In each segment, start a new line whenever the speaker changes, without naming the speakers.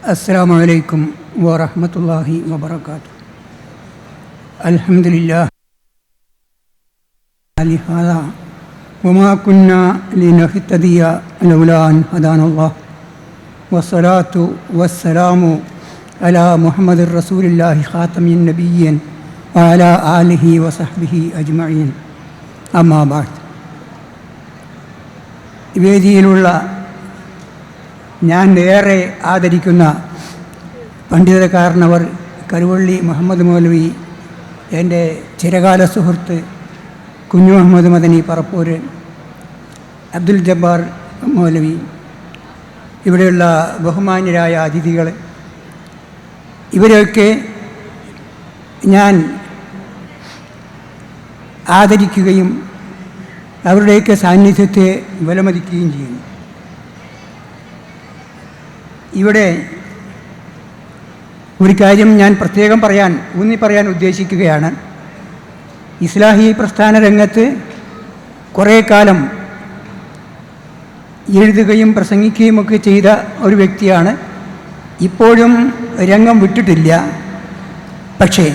السلام عليكم ورحمة الله وبركاته. الحمد لله لهذا وما كنا لنهتدي لولا أن هدانا الله والصلاة والسلام على محمد رسول الله خاتم النبيين وعلى آله وصحبه أجمعين. أما بعد. വേദിയിലുള്ള ഞാൻ ഏറെ ആദരിക്കുന്ന പണ്ഡിതകാരനവർ കരുവള്ളി മുഹമ്മദ് മൗലവി, എൻ്റെ ചിരകാല സുഹൃത്ത് കുഞ്ഞു മുഹമ്മദ് മദനി പറപ്പൂർ, അബ്ദുൽ ജബ്ബാർ മൗലവി, ഇവിടെയുള്ള ബഹുമാന്യരായ അതിഥികൾ, ഇവരെയൊക്കെ ഞാൻ ആദരിക്കുകയും അവരുടെയൊക്കെ സാന്നിധ്യത്തെ വിലമതിക്കുകയും ചെയ്യുന്നു. ഇവിടെ ഒരു കാര്യം ഞാൻ പ്രത്യേകം ഊന്നി പറയാൻ ഉദ്ദേശിക്കുകയാണ്. ഇസ്ലാഹി പ്രസ്ഥാന രംഗത്ത് കുറേ കാലം എഴുതുകയും പ്രസംഗിക്കുകയും ഒക്കെ ചെയ്ത ഒരു വ്യക്തിയാണ്. ഇപ്പോഴും രംഗം വിട്ടിട്ടില്ല. പക്ഷേ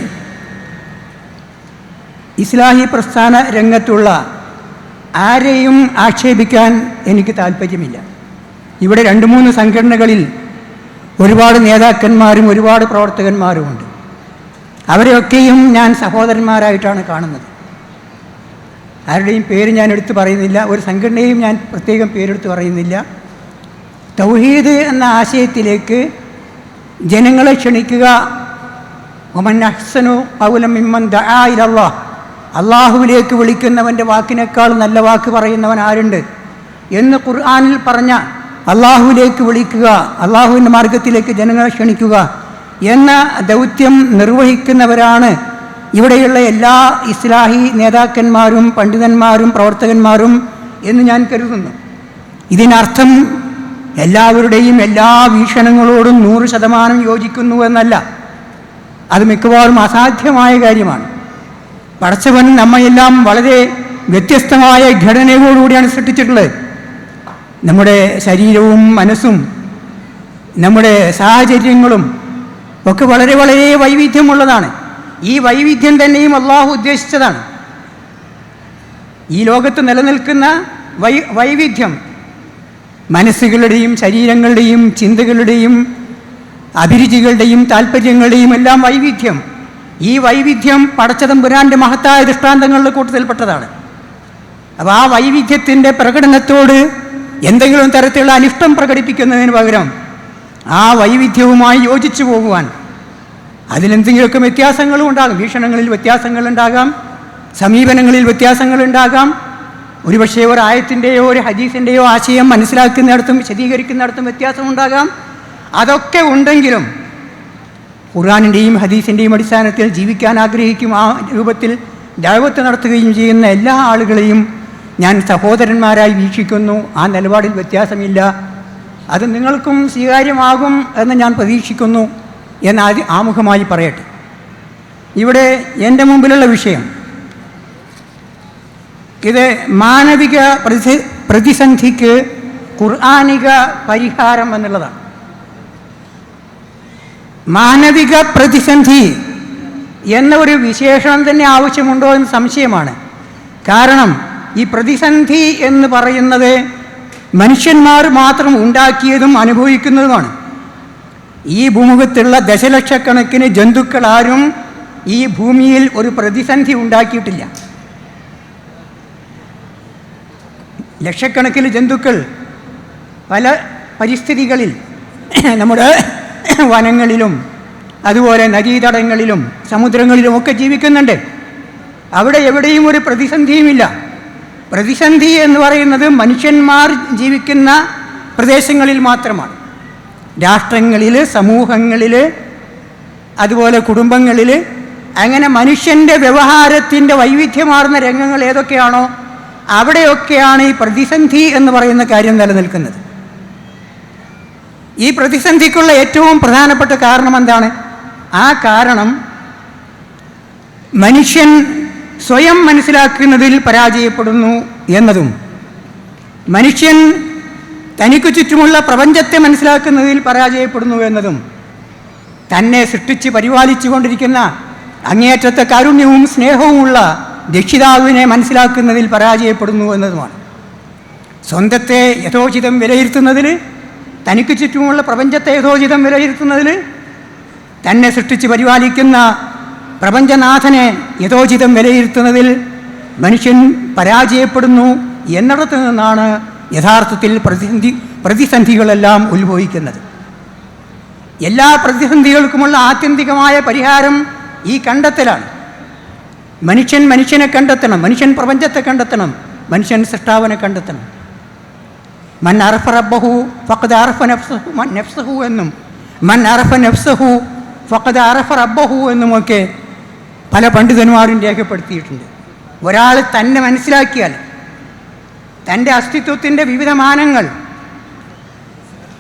ഇസ്ലാഹി പ്രസ്ഥാന രംഗത്തുള്ള ആരെയും ആക്ഷേപിക്കാൻ എനിക്ക് താല്പര്യമില്ല. ഇവിടെ 2-3 സംഘടനകളിൽ ഒരുപാട് നേതാക്കന്മാരും ഒരുപാട് പ്രവർത്തകന്മാരുമുണ്ട്. അവരെയൊക്കെയും ഞാൻ സഹോദരന്മാരായിട്ടാണ് കാണുന്നത്. ആരുടെയും പേര് ഞാൻ എടുത്തു പറയുന്നില്ല, ഒരു സംഘടനയും ഞാൻ പ്രത്യേകം പേരെടുത്ത് പറയുന്നില്ല. തൗഹീദ് എന്ന ആശയത്തിലേക്ക് ജനങ്ങളെ ക്ഷണിക്കുക, വമൻ അഹ്സനു ഖൗലൻ മിമ്മൻ ദആ ഇലല്ലാഹ്, അള്ളാഹുവിലേക്ക് വിളിക്കുന്നവൻ്റെ വാക്കിനേക്കാൾ നല്ല വാക്ക് പറയുന്നവൻ ആരുണ്ട് എന്ന് ഖുർആനിൽ പറഞ്ഞ അള്ളാഹുവിലേക്ക് വിളിക്കുക, അള്ളാഹുവിൻ്റെ മാർഗത്തിലേക്ക് ജനങ്ങളെ ക്ഷണിക്കുക എന്ന ദൗത്യം നിർവഹിക്കുന്നവരാണ് ഇവിടെയുള്ള എല്ലാ ഇസ്ലാഹി നേതാക്കന്മാരും പണ്ഡിതന്മാരും പ്രവർത്തകന്മാരും എന്ന് ഞാൻ കരുതുന്നു. ഇതിനർത്ഥം എല്ലാവരുടെയും എല്ലാ വീക്ഷണങ്ങളോടും 100% യോജിക്കുന്നു എന്നല്ല. അത് മിക്കവാറും അസാധ്യമായ കാര്യമാണ്. പടച്ചവൻ നമ്മയെല്ലാം വളരെ വ്യത്യസ്തമായ ഘടനയോടുകൂടിയാണ് സൃഷ്ടിച്ചിട്ടുള്ളത്. നമ്മുടെ ശരീരവും മനസ്സും നമ്മുടെ സാഹചര്യങ്ങളും ഒക്കെ വളരെ വളരെ വൈവിധ്യമുള്ളതാണ്. ഈ വൈവിധ്യം തന്നെയും അള്ളാഹു ഉദ്ദേശിച്ചതാണ്. ഈ ലോകത്ത് നിലനിൽക്കുന്ന വൈവിധ്യം, മനസ്സുകളുടെയും ശരീരങ്ങളുടെയും ചിന്തകളുടെയും അഭിരുചികളുടെയും താല്പര്യങ്ങളുടെയും എല്ലാം വൈവിധ്യം, ഈ വൈവിധ്യം പടച്ചതമ്പുരാൻ്റെ മഹത്തായ ദൃഷ്ടാന്തങ്ങളുടെ കൂട്ടത്തിൽപ്പെട്ടതാണ്. അപ്പോൾ ആ വൈവിധ്യത്തിൻ്റെ പ്രകടനത്തോട് എന്തെങ്കിലും തരത്തിലുള്ള അനിഷ്ടം പ്രകടിപ്പിക്കുന്നതിന് പകരം ആ വൈവിധ്യവുമായി യോജിച്ചു പോകുവാൻ, അതിലെന്തെങ്കിലുമൊക്കെ വ്യത്യാസങ്ങളും ഉണ്ടാകും, വീക്ഷണങ്ങളിൽ വ്യത്യാസങ്ങളുണ്ടാകാം, സമീപനങ്ങളിൽ വ്യത്യാസങ്ങളുണ്ടാകാം. ഒരുപക്ഷെ ഒരു ആയത്തിൻ്റെയോ ഒരു ഹദീസിൻ്റെയോ ആശയം മനസ്സിലാക്കുന്നിടത്തും വിശദീകരിക്കുന്നിടത്തും വ്യത്യാസമുണ്ടാകാം. അതൊക്കെ ഉണ്ടെങ്കിലും ഖുർആനിൻ്റെയും ഹദീസിൻ്റെയും അടിസ്ഥാനത്തിൽ ജീവിക്കാൻ ആഗ്രഹിക്കും, ആ രൂപത്തിൽ ദഅവത്ത് നടത്തുകയും ചെയ്യുന്ന എല്ലാ ആളുകളെയും ഞാൻ സഹോദരന്മാരായി വീക്ഷിക്കുന്നു. ആ നിലപാടിൽ വ്യത്യാസമില്ല. അത് നിങ്ങൾക്കും സ്വീകാര്യമാകും എന്ന് ഞാൻ പ്രതീക്ഷിക്കുന്നു എന്ന് ആമുഖമായി പറയട്ടെ. ഇവിടെ എൻ്റെ മുമ്പിലുള്ള വിഷയം ഇത് മാനവിക പ്രതിസന്ധിക്ക് ഖുർആനിക പരിഹാരം എന്നുള്ളതാണ്. മാനവിക പ്രതിസന്ധി എന്ന ഒരു വിശേഷണം തന്നെ ആവശ്യമുണ്ടോ എന്ന് സംശയമാണ്. കാരണം ഈ പ്രതിസന്ധി എന്ന് പറയുന്നത് മനുഷ്യന്മാർ മാത്രം ഉണ്ടാക്കിയതും അനുഭവിക്കുന്നതുമാണ്. ഈ ഭൂമുഖത്തുള്ള ദശലക്ഷക്കണക്കിന് ജന്തുക്കൾ ആരും ഈ ഭൂമിയിൽ ഒരു പ്രതിസന്ധി ഉണ്ടാക്കിയിട്ടില്ല. ലക്ഷക്കണക്കിന് ജന്തുക്കൾ പല പരിസ്ഥിതികളിൽ നമ്മുടെ വനങ്ങളിലും അതുപോലെ നദീതടങ്ങളിലും സമുദ്രങ്ങളിലും ഒക്കെ ജീവിക്കുന്നുണ്ട്. അവിടെ എവിടെയും ഒരു പ്രതിസന്ധിയുമില്ല. പ്രതിസന്ധി എന്ന് പറയുന്നത് മനുഷ്യന്മാർ ജീവിക്കുന്ന പ്രദേശങ്ങളിൽ മാത്രമാണ്. രാഷ്ട്രങ്ങളിൽ, സമൂഹങ്ങളിൽ, അതുപോലെ കുടുംബങ്ങളിൽ, അങ്ങനെ മനുഷ്യൻ്റെ വ്യവഹാരത്തിൻ്റെ വൈവിധ്യമാർന്ന രംഗങ്ങൾ ഏതൊക്കെയാണോ അവിടെയൊക്കെയാണ് ഈ പ്രതിസന്ധി എന്ന് പറയുന്ന കാര്യം നിലനിൽക്കുന്നത്. ഈ പ്രതിസന്ധിക്കുള്ള ഏറ്റവും പ്രധാനപ്പെട്ട കാരണം എന്താണ്? ആ കാരണം മനുഷ്യൻ സ്വയം മനസ്സിലാക്കുന്നതിൽ പരാജയപ്പെടുന്നു എന്നതും മനുഷ്യൻ തനിക്ക് ചുറ്റുമുള്ള പ്രപഞ്ചത്തെ മനസ്സിലാക്കുന്നതിൽ പരാജയപ്പെടുന്നു എന്നതും തന്നെ സൃഷ്ടിച്ച് പരിപാലിച്ചു കൊണ്ടിരിക്കുന്ന അങ്ങേയറ്റത്തെ കാരുണ്യവും സ്നേഹവുമുള്ള രക്ഷിതാവിനെ മനസ്സിലാക്കുന്നതിൽ പരാജയപ്പെടുന്നു എന്നതുമാണ്. സ്വന്തത്തെ യഥോചിതം വിലയിരുത്തുന്നതിൽ, തനിക്ക് ചുറ്റുമുള്ള പ്രപഞ്ചത്തെ യഥോചിതം വിലയിരുത്തുന്നതിൽ, തന്നെ സൃഷ്ടിച്ച് പരിപാലിക്കുന്ന പ്രപഞ്ചനാഥനെ യഥോചിതം വിലയിരുത്തുന്നതിൽ മനുഷ്യൻ പരാജയപ്പെടുന്നു എന്നിടത്തു നിന്നാണ് യഥാർത്ഥത്തിൽ പ്രതിസന്ധികളെല്ലാം ഉത്ഭവിക്കുന്നത്. എല്ലാ പ്രതിസന്ധികൾക്കുമുള്ള ആത്യന്തികമായ പരിഹാരം ഈ കണ്ടെത്തലാണ്. മനുഷ്യൻ മനുഷ്യനെ കണ്ടെത്തണം, മനുഷ്യൻ പ്രപഞ്ചത്തെ കണ്ടെത്തണം, മനുഷ്യൻ സൃഷ്ടാവിനെ കണ്ടെത്തണം. മൻ അറഫ റബ്ബഹു ഫഖദ് അറഫ നഫ്സഹു എന്നും മൻ അറഫ നഫ്സഹു ഫഖദ് അറഫ റബ്ബഹു എന്നുമൊക്കെ പല പണ്ഡിതന്മാരും രേഖപ്പെടുത്തിയിട്ടുണ്ട്. ഒരാൾ തന്നെ മനസ്സിലാക്കിയാൽ തൻ്റെ അസ്തിത്വത്തിൻ്റെ വിവിധ മാനങ്ങൾ,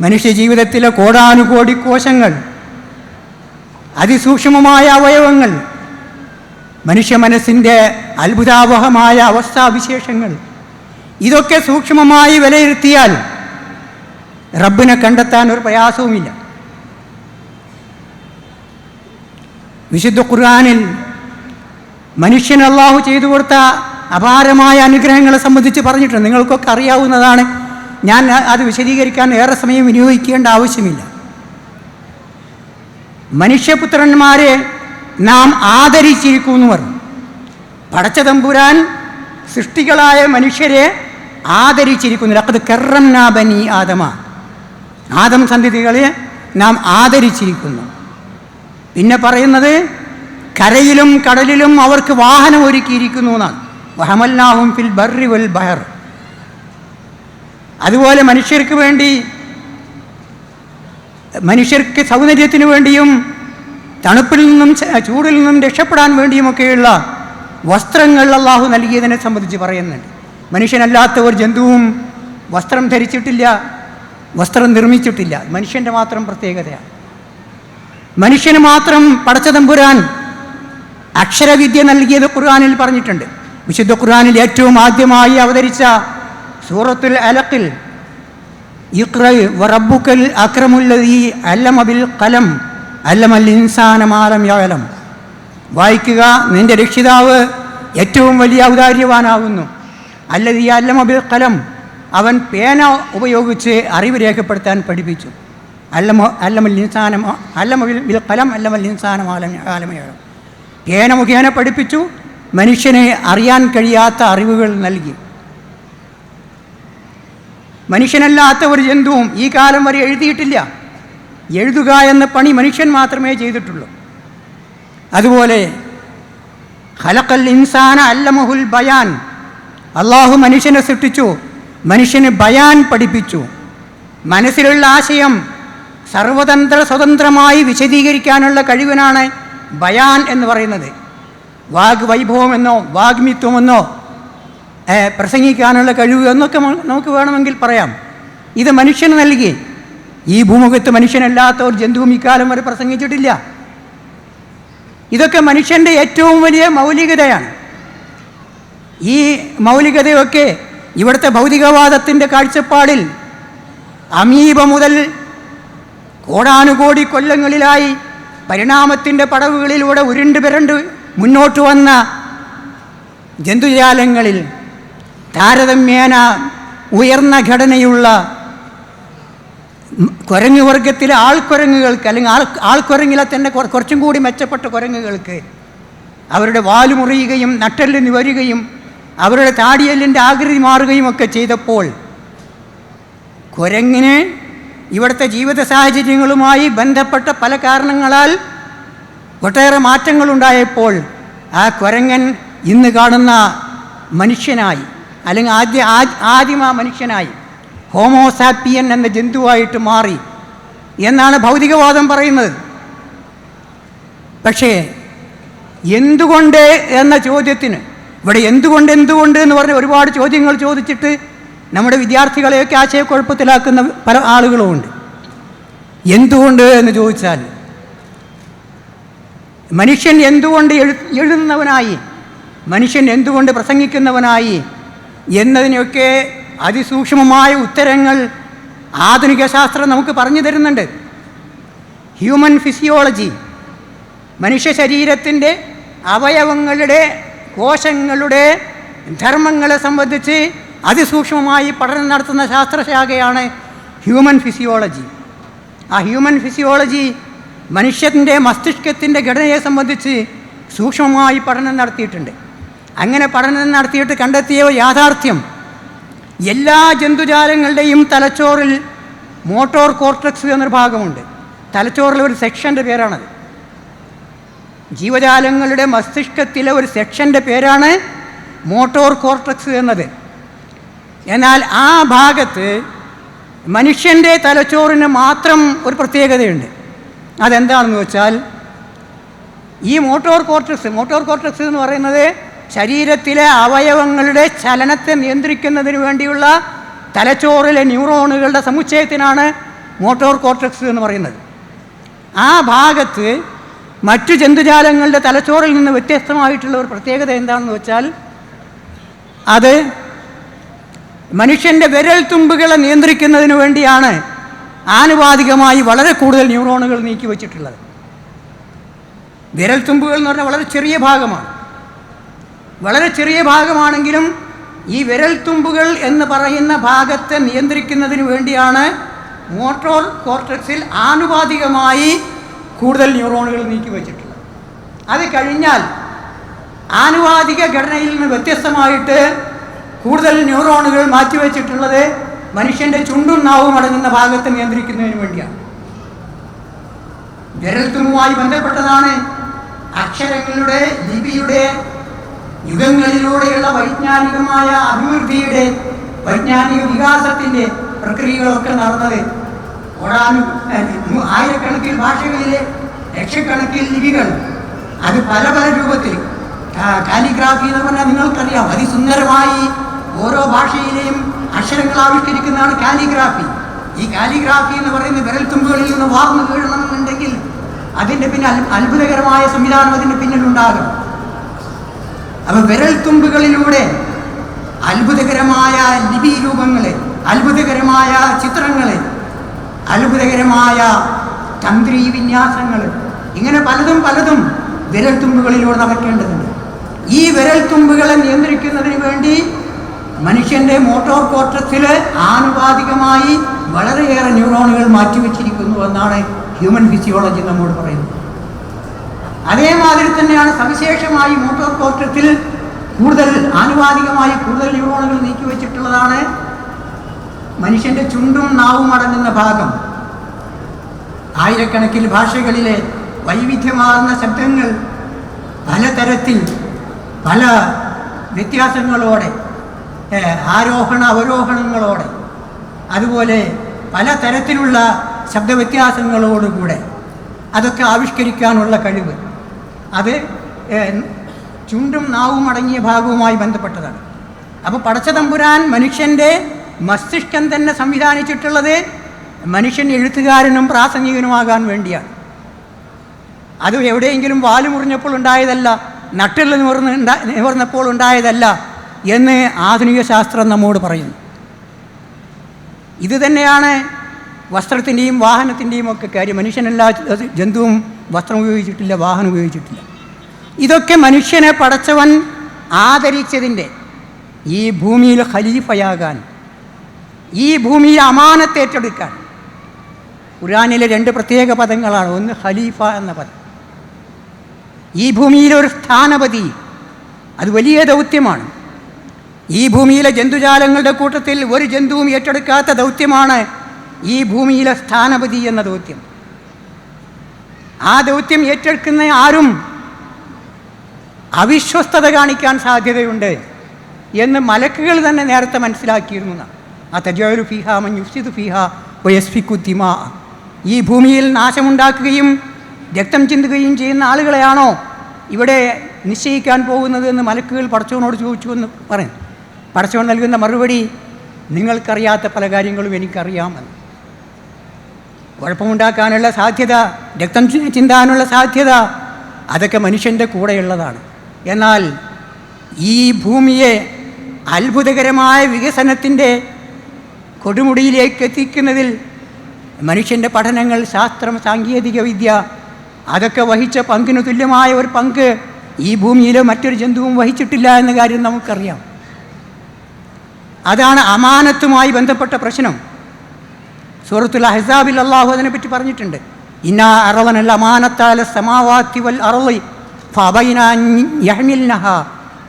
മനുഷ്യജീവിതത്തിലെ കോടാനുകോടി കോശങ്ങൾ, അതിസൂക്ഷ്മമായ അവയവങ്ങൾ, മനുഷ്യ മനസ്സിൻ്റെ അത്ഭുതാവഹമായ അവസ്ഥാവിശേഷങ്ങൾ, ഇതൊക്കെ സൂക്ഷ്മമായി വിലയിരുത്തിയാൽ റബ്ബിനെ കണ്ടെത്താൻ ഒരു പ്രയാസവുമില്ല. വിശുദ്ധ ഖുർആനിൽ മനുഷ്യന് അല്ലാഹു ചെയ്തു കൊടുത്ത അപാരമായ അനുഗ്രഹങ്ങളെ സംബന്ധിച്ച് പറഞ്ഞിട്ടുണ്ട്. നിങ്ങൾക്കൊക്കെ അറിയാവുന്നതാണ്. ഞാൻ അത് വിശദീകരിക്കാൻ ഏറെ സമയം വിനിയോഗിക്കേണ്ട ആവശ്യമില്ല. മനുഷ്യപുത്രന്മാരെ നാം ആദരിച്ചിരിക്കുന്നു പറഞ്ഞു. പടച്ച തമ്പുരാൻ സൃഷ്ടികളായ മനുഷ്യരെ ആദരിച്ചിരിക്കുന്നു. ലഖദ് കറംനാ ബനി ആദമ, ആദം സന്തതികളെ നാം ആദരിച്ചിരിക്കുന്നു. പിന്നെ പറയുന്നത് കരയിലും കടലിലും അവർക്ക് വാഹനം ഒരുക്കിയിരിക്കുന്നു എന്നാണ്. വഹമൽനാഹും ഫിൽ ബർരി വൽ ബഹർ. അതുപോലെ മനുഷ്യർക്ക് സൗന്ദര്യത്തിന് വേണ്ടിയും തണുപ്പിൽ നിന്നും ചൂടിൽ നിന്നും രക്ഷപ്പെടാൻ വേണ്ടിയുമൊക്കെയുള്ള വസ്ത്രങ്ങൾ അല്ലാഹു നൽകിയതിനെ സംബന്ധിച്ച് പറയുന്നുണ്ട്. മനുഷ്യനല്ലാത്ത ഒരു ജന്തുവും വസ്ത്രം ധരിച്ചിട്ടില്ല, വസ്ത്രം നിർമ്മിച്ചിട്ടില്ല. മനുഷ്യൻ്റെ മാത്രം പ്രത്യേകതയാണ്. മനുഷ്യന് മാത്രം പടച്ച തമ്പുരാൻ അക്ഷരവിദ്യ നൽകിയത് ഖുർആനിൽ പറഞ്ഞിട്ടുണ്ട്. വിശുദ്ധ ഖുർആനിൽ ഏറ്റവും ആദ്യമായി അവതരിച്ച സൂറത്തുൽ അലഖിൽ ഇഖ്റ വറബ്ബുക്കൽ അക്രമുല്ലദീ അല്ലമ ബിൽ ഖലം അല്ലമൽ ഇൻസാന മാ ലം യഅലം. വായിക്കുക, നിന്റെ രക്ഷിതാവ് ഏറ്റവും വലിയ ഔദാര്യവാനാകുന്നു. അല്ലദീ അല്ലമ ബിൽ ഖലം, അവൻ പേന ഉപയോഗിച്ച് അറിവ് രേഖപ്പെടുത്താൻ പഠിപ്പിച്ചു. അല്ലമൽ ഇൻസാന അല്ലമ ബിൽ ഖലം അല്ലമൽ ഇൻസാന മാ ലം യഅലം. പേന മുഖേന പഠിപ്പിച്ചു, മനുഷ്യനെ അറിയാൻ കഴിയാത്ത അറിവുകൾ നൽകി. മനുഷ്യനല്ലാത്ത ഒരു ജന്തുവും ഈ കാലം വരെ എഴുതിയിട്ടില്ല. എഴുതുക എന്ന പണി മനുഷ്യൻ മാത്രമേ ചെയ്തിട്ടുള്ളൂ. അതുപോലെ ഖലഖൽ ഇൻസാന അല്ലമഹുൽ ബയാൻ, അള്ളാഹു മനുഷ്യനെ സൃഷ്ടിച്ചു, മനുഷ്യന് ബയാൻ പഠിപ്പിച്ചു. മനസ്സിലുള്ള ആശയം സ്വതന്ത്രമായി വിശദീകരിക്കാനുള്ള കഴിവിനാണ് ബയാൻ എന്ന് പറയുന്നത്. വാഗ് വൈഭവമെന്നോ വാഗ്മിത്വമെന്നോ പ്രസംഗിക്കാനുള്ള കഴിവ് എന്നൊക്കെ നമുക്ക് വേണമെങ്കിൽ പറയാം. ഇത് മനുഷ്യന് നൽകി. ഈ ഭൂമുഖത്ത് മനുഷ്യനല്ലാത്ത ഒരു ജന്തുവും ഇക്കാലം വരെ പ്രസംഗിച്ചിട്ടില്ല. ഇതൊക്കെ മനുഷ്യൻ്റെ ഏറ്റവും വലിയ മൗലികതയാണ്. ഈ മൗലികതയൊക്കെ ഇവിടുത്തെ ഭൗതികവാദത്തിൻ്റെ കാഴ്ചപ്പാടിൽ അമീബ മുതൽ കോടാനുകോടി കൊല്ലങ്ങളിലായി പരിണാമത്തിൻ്റെ പടവുകളിലൂടെ ഉരുണ്ട് പിരണ്ട് മുന്നോട്ട് വന്ന ജന്തുജാലങ്ങളിൽ താരതമ്യേന ഉയർന്ന ഘടനയുള്ള കുരങ്ങ് വർഗത്തിലെ ആൾക്കുരങ്ങുകൾക്ക്, അല്ലെങ്കിൽ ആൾക്കുരങ്ങിലെ തന്നെ കുറച്ചും കൂടി മെച്ചപ്പെട്ട കുരങ്ങുകൾക്ക് അവരുടെ വാല് മുറിയുകയും നട്ടെല്ല് നിവരുകയും അവരുടെ താടിയെല്ലിൻ്റെ ആകൃതി മാറുകയും ഒക്കെ ചെയ്തപ്പോൾ കുരങ്ങിന് ഇവിടുത്തെ ജീവിത സാഹചര്യങ്ങളുമായി ബന്ധപ്പെട്ട പല കാരണങ്ങളാൽ ഒട്ടേറെ മാറ്റങ്ങളുണ്ടായപ്പോൾ ആ കുരങ്ങൻ ഇന്ന് കാണുന്ന മനുഷ്യനായി, അല്ലെങ്കിൽ ആദിമ മനുഷ്യനായി, ഹോമോസാപ്പിയൻ എന്ന ജന്തുവായിട്ട് മാറി എന്നാണ് ഭൗതികവാദം പറയുന്നത്. പക്ഷേ എന്തുകൊണ്ട് എന്ന ചോദ്യത്തിന് ഇവിടെ എന്തുകൊണ്ട് എന്ന് പറഞ്ഞ ഒരുപാട് ചോദ്യങ്ങൾ ചോദിച്ചിട്ട് നമ്മുടെ വിദ്യാർത്ഥികളെയൊക്കെ ആശയക്കുഴപ്പത്തിലാക്കുന്ന പല ആളുകളുമുണ്ട്. എന്തുകൊണ്ട് എന്ന് ചോദിച്ചാൽ മനുഷ്യൻ എന്തുകൊണ്ട് എഴുതുന്നവനായി, മനുഷ്യൻ എന്തുകൊണ്ട് പ്രസംഗിക്കുന്നവനായി എന്നതിനൊക്കെ അതിസൂക്ഷ്മമായ ഉത്തരങ്ങൾ ആധുനിക ശാസ്ത്രം നമുക്ക് പറഞ്ഞു തരുന്നുണ്ട്. ഹ്യൂമൻ ഫിസിയോളജി, മനുഷ്യ ശരീരത്തിൻ്റെ അവയവങ്ങളുടെ കോശങ്ങളുടെ ധർമ്മങ്ങളെ സംബന്ധിച്ച് അതിസൂക്ഷ്മമായി പഠനം നടത്തുന്ന ശാസ്ത്രശാഖയാണ് ഹ്യൂമൻ ഫിസിയോളജി. ആ ഹ്യൂമൻ ഫിസിയോളജി മനുഷ്യൻ്റെ മസ്തിഷ്കത്തിൻ്റെ ഘടനയെ സംബന്ധിച്ച് സൂക്ഷ്മമായി പഠനം നടത്തിയിട്ടുണ്ട്. അങ്ങനെ പഠനം നടത്തിയിട്ട് കണ്ടെത്തിയ യാഥാർത്ഥ്യം, എല്ലാ ജന്തുജാലങ്ങളുടെയും തലച്ചോറിൽ മോട്ടോർ കോർട്ടക്സ് എന്നൊരു ഭാഗമുണ്ട്. തലച്ചോറിലെ ഒരു സെക്ഷൻ്റെ പേരാണത്. ജീവജാലങ്ങളുടെ മസ്തിഷ്കത്തിലെ ഒരു സെക്ഷൻ്റെ പേരാണ് മോട്ടോർ കോർട്ടക്സ് എന്നത്. എന്നാൽ ആ ഭാഗത്ത് മനുഷ്യൻ്റെ തലച്ചോറിന് മാത്രം ഒരു പ്രത്യേകതയുണ്ട്. അതെന്താണെന്ന് വെച്ചാൽ, ഈ മോട്ടോർ കോർട്ടക്സ് എന്ന് പറയുന്നത് ശരീരത്തിലെ അവയവങ്ങളുടെ ചലനത്തെ നിയന്ത്രിക്കുന്നതിന് വേണ്ടിയുള്ള തലച്ചോറിലെ ന്യൂറോണുകളുടെ സമുച്ചയത്തിനാണ് മോട്ടോർ കോർട്ടക്സ് എന്ന് പറയുന്നത്. ആ ഭാഗത്ത് മറ്റു ജന്തുജാലങ്ങളുടെ തലച്ചോറിൽ നിന്ന് വ്യത്യസ്തമായിട്ടുള്ള ഒരു പ്രത്യേകത എന്താണെന്ന് വെച്ചാൽ, അത് മനുഷ്യൻ്റെ വിരൽ തുമ്പുകളെ നിയന്ത്രിക്കുന്നതിന് വേണ്ടിയാണ് ആനുപാതികമായി വളരെ കൂടുതൽ ന്യൂറോണുകൾ നീക്കി വച്ചിട്ടുള്ളത്. വിരൽ തുമ്പുകൾ എന്ന് പറഞ്ഞാൽ വളരെ ചെറിയ ഭാഗമാണ്. വളരെ ചെറിയ ഭാഗമാണെങ്കിലും ഈ വിരൽ തുമ്പുകൾ എന്ന് പറയുന്ന ഭാഗത്തെ നിയന്ത്രിക്കുന്നതിന് വേണ്ടിയാണ് മോട്ടോർ കോർട്ടക്സിൽ ആനുപാതികമായി കൂടുതൽ ന്യൂറോണുകൾ നീക്കി വച്ചിട്ടുള്ളത്. അത് കഴിഞ്ഞാൽ ആനുപാതിക ഘടനയിൽ നിന്ന് വ്യത്യസ്തമായിട്ട് കൂടുതൽ ന്യൂറോണുകൾ മാറ്റിവെച്ചിട്ടുള്ളത് മനുഷ്യൻ്റെ ചുണ്ടും നാവും അടങ്ങുന്ന ഭാഗത്തെ നിയന്ത്രിക്കുന്നതിന് വേണ്ടിയാണ്. വിരൽത്തുമ്പുമായി ബന്ധപ്പെട്ടതാണ് അക്ഷരങ്ങളുടെ, ലിപിയുടെ, യുഗങ്ങളിലൂടെയുള്ള വൈജ്ഞാനികമായ അഭിവൃദ്ധിയുടെ, വൈജ്ഞാനിക വികാസത്തിൻ്റെ പ്രക്രിയകളൊക്കെ നടന്നത്. ആയിരക്കണക്കിന് ഭാഷകളിലെ ലക്ഷക്കണക്കിന് ലിപികൾ, അത് പല പല രൂപത്തിൽ. കാലിഗ്രാഫി എന്ന് പറഞ്ഞാൽ നിങ്ങൾക്കറിയാം, അതിസുന്ദരമായി ഓരോ ഭാഷയിലെയും അക്ഷരങ്ങൾ ആവിഷ്കരിക്കുന്നതാണ് കാലിഗ്രാഫി. ഈ കാലിഗ്രാഫി എന്ന് പറയുന്ന വിരൽത്തുമ്പുകളിൽ നിന്ന് വാർന്നു വീഴണമെന്നുണ്ടെങ്കിൽ അതിൻ്റെ പിന്നെ അത്ഭുതകരമായ സംവിധാനം അതിൻ്റെ പിന്നിലുണ്ടാകും. അപ്പോൾ വിരൽത്തുമ്പുകളിലൂടെ അത്ഭുതകരമായ ലിപി രൂപങ്ങളെ, അത്ഭുതകരമായ ചിത്രങ്ങളെ, അത്ഭുതകരമായ തന്ത്രി വിന്യാസങ്ങൾ, ഇങ്ങനെ പലതും വിരൽത്തുമ്പുകളിലൂടെ നടക്കേണ്ടതുണ്ട്. ഈ വിരൽത്തുമ്പുകളെ നിയന്ത്രിക്കുന്നതിന് വേണ്ടി മനുഷ്യൻ്റെ മോട്ടോർ കോർട്ടക്സിൽ ആനുപാതികമായി വളരെയേറെ ന്യൂറോണുകൾ മാറ്റിവെച്ചിരിക്കുന്നു എന്നാണ് ഹ്യൂമൻ ഫിസിയോളജി നമ്മോട് പറയുന്നത്. അതേമാതിരി തന്നെയാണ് സവിശേഷമായി മോട്ടോർ കോർട്ടക്സിൽ ആനുപാതികമായി കൂടുതൽ ന്യൂറോണുകൾ നീക്കിവെച്ചിട്ടുള്ളതാണ് മനുഷ്യൻ്റെ ചുണ്ടും നാവും അടങ്ങുന്ന ഭാഗം. ആയിരക്കണക്കിന് ഭാഷകളിലെ വൈവിധ്യമാർന്ന ശബ്ദങ്ങൾ പലതരത്തിൽ പല വ്യത്യാസങ്ങളോടെ, ആരോഹണ അവരോഹണങ്ങളോടെ, അതുപോലെ പലതരത്തിലുള്ള ശബ്ദവ്യത്യാസങ്ങളോടുകൂടെ അതൊക്കെ ആവിഷ്കരിക്കാനുള്ള കഴിവ്, അത് ചുണ്ടും നാവും അടങ്ങിയ ഭാഗവുമായി ബന്ധപ്പെട്ടതാണ്. അപ്പോൾ പടച്ചതമ്പുരാൻ മനുഷ്യൻ്റെ മസ്തിഷ്കം തന്നെ സംവിധാനിച്ചിട്ടുള്ളത് മനുഷ്യൻ എഴുത്തുകാരനും പ്രാസംഗികനുമാകാൻ വേണ്ടിയാണ്. അത് എവിടെയെങ്കിലും വാല് മുറിഞ്ഞപ്പോൾ ഉണ്ടായതല്ല, നട്ടിൽ നിവർന്നപ്പോൾ ഉണ്ടായതല്ല എന്ന് ആധുനിക ശാസ്ത്രം നമ്മോട് പറയുന്നു. ഇത് തന്നെയാണ് വസ്ത്രത്തിൻ്റെയും വാഹനത്തിൻ്റെയും ഒക്കെ കാര്യം. മനുഷ്യനെല്ലാ ജന്തുവും വസ്ത്രം ഉപയോഗിച്ചിട്ടില്ല, വാഹനം ഉപയോഗിച്ചിട്ടില്ല. ഇതൊക്കെ മനുഷ്യനെ പടച്ചവൻ ആദരിച്ചതിൻ്റെ, ഈ ഭൂമിയിൽ ഖലീഫയാകാൻ, ഈ ഭൂമിയിൽ അമാനത്തേറ്റെടുക്കാൻ. ഖുർആനിലെ 2 പ്രത്യേക പദങ്ങളാണ്. ഒന്ന് ഖലീഫ എന്ന പദം. ഈ ഭൂമിയിലൊരു സ്ഥാനപതി, അത് വലിയ ദൗത്യമാണ്. ഈ ഭൂമിയിലെ ജന്തുജാലങ്ങളുടെ കൂട്ടത്തിൽ ഒരു ജന്തുവും ഏറ്റെടുക്കാത്ത ദൗത്യമാണ് ഈ ഭൂമിയിലെ സ്ഥാനപതി എന്ന ദൗത്യം. ആ ദൗത്യം ഏറ്റെടുക്കുന്ന ആരും അവിശ്വസ്തത കാണിക്കാൻ സാധ്യതയുണ്ട് എന്ന് മലക്കുകൾ തന്നെ നേരത്തെ മനസ്സിലാക്കിയിരുന്നു. അതജഅലു ഫീഹാ മൻ യുഫ്സിദു ഫീഹാ വയസ്ഫിക്കു ദിമാ. ഈ ഭൂമിയിൽ നാശമുണ്ടാക്കുകയും രക്തം ചിന്തുകയും ചെയ്യുന്ന ആളുകളെയാണോ ഇവിടെ നിശ്ചയിക്കാൻ പോകുന്നത് എന്ന് മലക്കുകൾ പടച്ചവനോട് ചോദിച്ചു എന്ന് പറയും. പടച്ചവൻ നൽകുന്ന മറുപടി, നിങ്ങൾക്കറിയാത്ത പല കാര്യങ്ങളും എനിക്കറിയാമെന്ന്. കുഴപ്പമുണ്ടാക്കാനുള്ള സാധ്യത, രക്തം ചിന്താനുള്ള സാധ്യത, അതൊക്കെ മനുഷ്യൻ്റെ കൂടെയുള്ളതാണ്. എന്നാൽ ഈ ഭൂമിയെ അത്ഭുതകരമായ വികസനത്തിൻ്റെ കൊടുമുടിയിലേക്ക് എത്തിക്കുന്നതിൽ മനുഷ്യൻ്റെ പഠനങ്ങൾ, ശാസ്ത്രം, സാങ്കേതിക വിദ്യ അതൊക്കെ വഹിച്ച പങ്കിന് തുല്യമായ ഒരു പങ്ക് ഈ ഭൂമിയിലെ മറ്റൊരു ജന്തുവും വഹിച്ചിട്ടില്ല എന്ന കാര്യം നമുക്കറിയാം. അതാണ് അമാനത്തുമായി ബന്ധപ്പെട്ട പ്രശ്നം. സൂറത്തുൽ അഹ്സാബിൽ അല്ലാഹു അതിനെപ്പറ്റി പറഞ്ഞിട്ടുണ്ട്. ഇന്നാ അറളനൽ അമാനത്താല സമാവാതി വൽ അർളി ഫബൈന അൻ യഹ്മിൽനഹാ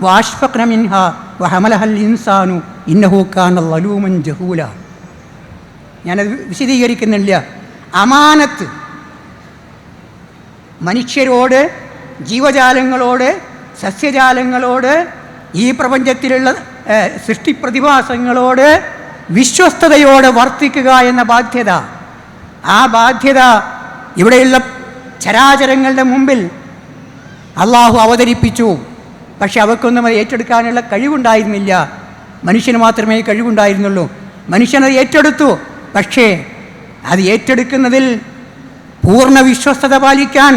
വഅഷ്ഫഖ്ന മിൻഹാ വഹമലഹൽ ഇൻസാനു ഇന്നഹു കാന ളലൂമൻ ജഹൂല. ഞാനത് വിശദീകരിക്കുന്നില്ല. അമാനത്ത് മനുഷ്യരോട്, ജീവജാലങ്ങളോട്, സസ്യജാലങ്ങളോട്, ഈ പ്രപഞ്ചത്തിലുള്ള സൃഷ്ടിപ്രതിഭാസങ്ങളോട് വിശ്വസ്തയോടെ വർത്തിക്കുക എന്ന ബാധ്യത, ആ ബാധ്യത ഇവിടെയുള്ള ചരാചരങ്ങളുടെ മുമ്പിൽ അള്ളാഹു അവതരിപ്പിച്ചു. പക്ഷെ അവർക്കൊന്നും അത് ഏറ്റെടുക്കാനുള്ള കഴിവുണ്ടായിരുന്നില്ല. മനുഷ്യന് മാത്രമേ കഴിവുണ്ടായിരുന്നുള്ളൂ. മനുഷ്യനത് ഏറ്റെടുത്തു. പക്ഷേ അത് ഏറ്റെടുക്കുന്നതിൽ പൂർണ്ണ വിശ്വസ്തത പാലിക്കാൻ,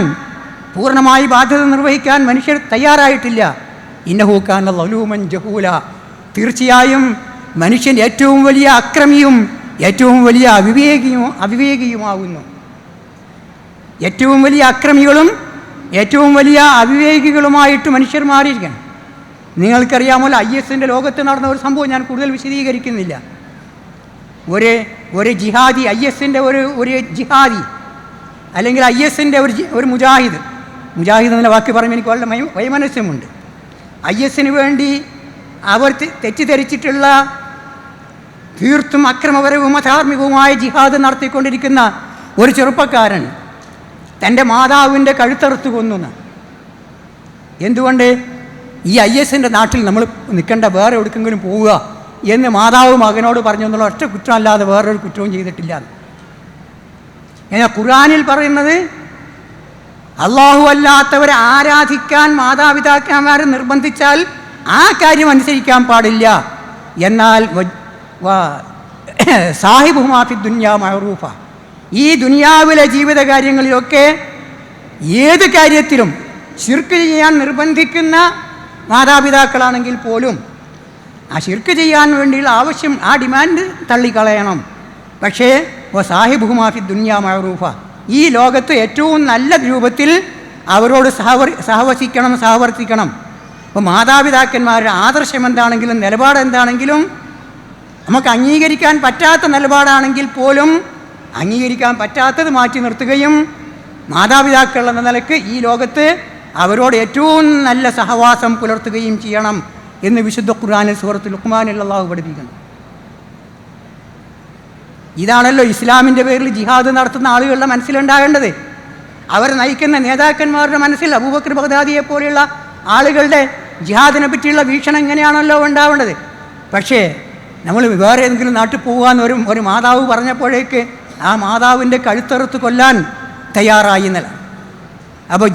പൂർണ്ണമായി ബാധ്യത നിർവഹിക്കാൻ മനുഷ്യർ തയ്യാറായിട്ടില്ല. ഇന്നഹു കാന ളലൂമൻ ജഹൂല. തീർച്ചയായും മനുഷ്യൻ ഏറ്റവും വലിയ അക്രമിയും ഏറ്റവും വലിയ അവിവേകിയുമാകുന്നു. ഏറ്റവും വലിയ അക്രമികളും ഏറ്റവും വലിയ അവിവേകികളുമായിട്ട് മനുഷ്യർ മാറിയിരിക്കണം. നിങ്ങൾക്കറിയാമല്ലോ, IS ലോകത്ത് നടന്ന ഒരു സംഭവം ഞാൻ കൂടുതൽ വിശദീകരിക്കുന്നില്ല. ഒരു ജിഹാദി, IS ഒരു ജിഹാദി, അല്ലെങ്കിൽ IS ഒരു മുജാഹിദ് എന്ന വാക്ക് പറയുമ്പോൾ എനിക്ക് വളരെ വൈമനസ്യമുണ്ട്. IS വേണ്ടി അവർ തെറ്റിദ്ധരിച്ചിട്ടുള്ള തീർത്തും അക്രമപരവും അധാർമികവുമായ ജിഹാദ് നടത്തിക്കൊണ്ടിരിക്കുന്ന ഒരു ചെറുപ്പക്കാരൻ തൻ്റെ മാതാവിൻ്റെ കഴുത്തറുത്ത് കൊന്നു. എന്തുകൊണ്ട്? ഈ IS നാട്ടിൽ നമ്മൾ നിൽക്കേണ്ട, വേറെ എവിടെക്കെങ്കിലും പോവുക എന്ന് മാതാവ് മകനോട് പറഞ്ഞു എന്നുള്ള ഒറ്റ കുറ്റമല്ലാതെ വേറൊരു കുറ്റവും ചെയ്തിട്ടില്ല. എന്നാൽ ഖുർആനിൽ പറയുന്നത് അള്ളാഹു അല്ലാത്തവരെ ആരാധിക്കാൻ മാതാപിതാക്കന്മാരെ നിർബന്ധിച്ചാൽ ആ കാര്യം അനുസരിക്കാൻ പാടില്ല. എന്നാൽ സാഹിബുഹുമാ ഫി ദുനിയാ മഅറൂഫ, ഈ ദുനിയാവിലെ ജീവിത കാര്യങ്ങളിലൊക്കെ ഏത് കാര്യത്തിലും ശിർക്ക് ചെയ്യാൻ നിർബന്ധിക്കുന്ന മാതാപിതാക്കളാണെങ്കിൽ പോലും ആ ശിർക്ക് ചെയ്യാൻ വേണ്ടിയുള്ള ആവശ്യം, ആ ഡിമാൻഡ് തള്ളിക്കളയണം. പക്ഷേ സാഹിബുഹുമാ ഫി ദുനിയാ മഅറൂഫ, ഈ ലോകത്ത് ഏറ്റവും നല്ല രൂപത്തിൽ അവരോട് സഹവർത്തിക്കണം. അപ്പോൾ മാതാപിതാക്കന്മാരുടെ ആദർശം എന്താണെങ്കിലും നിലപാട് എന്താണെങ്കിലും നമുക്ക് അംഗീകരിക്കാൻ പറ്റാത്ത നിലപാടാണെങ്കിൽ പോലും അംഗീകരിക്കാൻ പറ്റാത്തത് മാറ്റി നിർത്തുകയും മാതാപിതാക്കൾ എന്ന നിലയ്ക്ക് ഈ ലോകത്ത് അവരോട് ഏറ്റവും നല്ല സഹവാസം പുലർത്തുകയും ചെയ്യണം എന്ന് വിശുദ്ധ ഖുർആനിൽ സൂറത്തുൽ ലുഖ്മാനിൽ അല്ലാഹു പഠിപ്പിക്കുന്നു. ഇതാണല്ലോ ഇസ്ലാമിൻ്റെ പേരിൽ ജിഹാദ് നടത്തുന്ന ആളുകളുടെ മനസ്സിലുണ്ടാകേണ്ടത്. അവർ നയിക്കുന്ന നേതാക്കന്മാരുടെ മനസ്സിൽ അബൂബക്കർ ബഗ്ദാദിയെ പോലെയുള്ള ആളുകളുടെ ജിഹാദിനെ പറ്റിയുള്ള വീക്ഷണം എങ്ങനെയാണല്ലോ ഉണ്ടാവേണ്ടത്. പക്ഷേ നമ്മൾ വേറെ ഏതെങ്കിലും നാട്ടിൽ പോകാൻ ഒരു മാതാവ് പറഞ്ഞപ്പോഴേക്ക് ആ മാതാവിൻ്റെ കഴുത്തറുത്ത് കൊല്ലാൻ തയ്യാറായി എന്നല്ല. അപ്പോൾ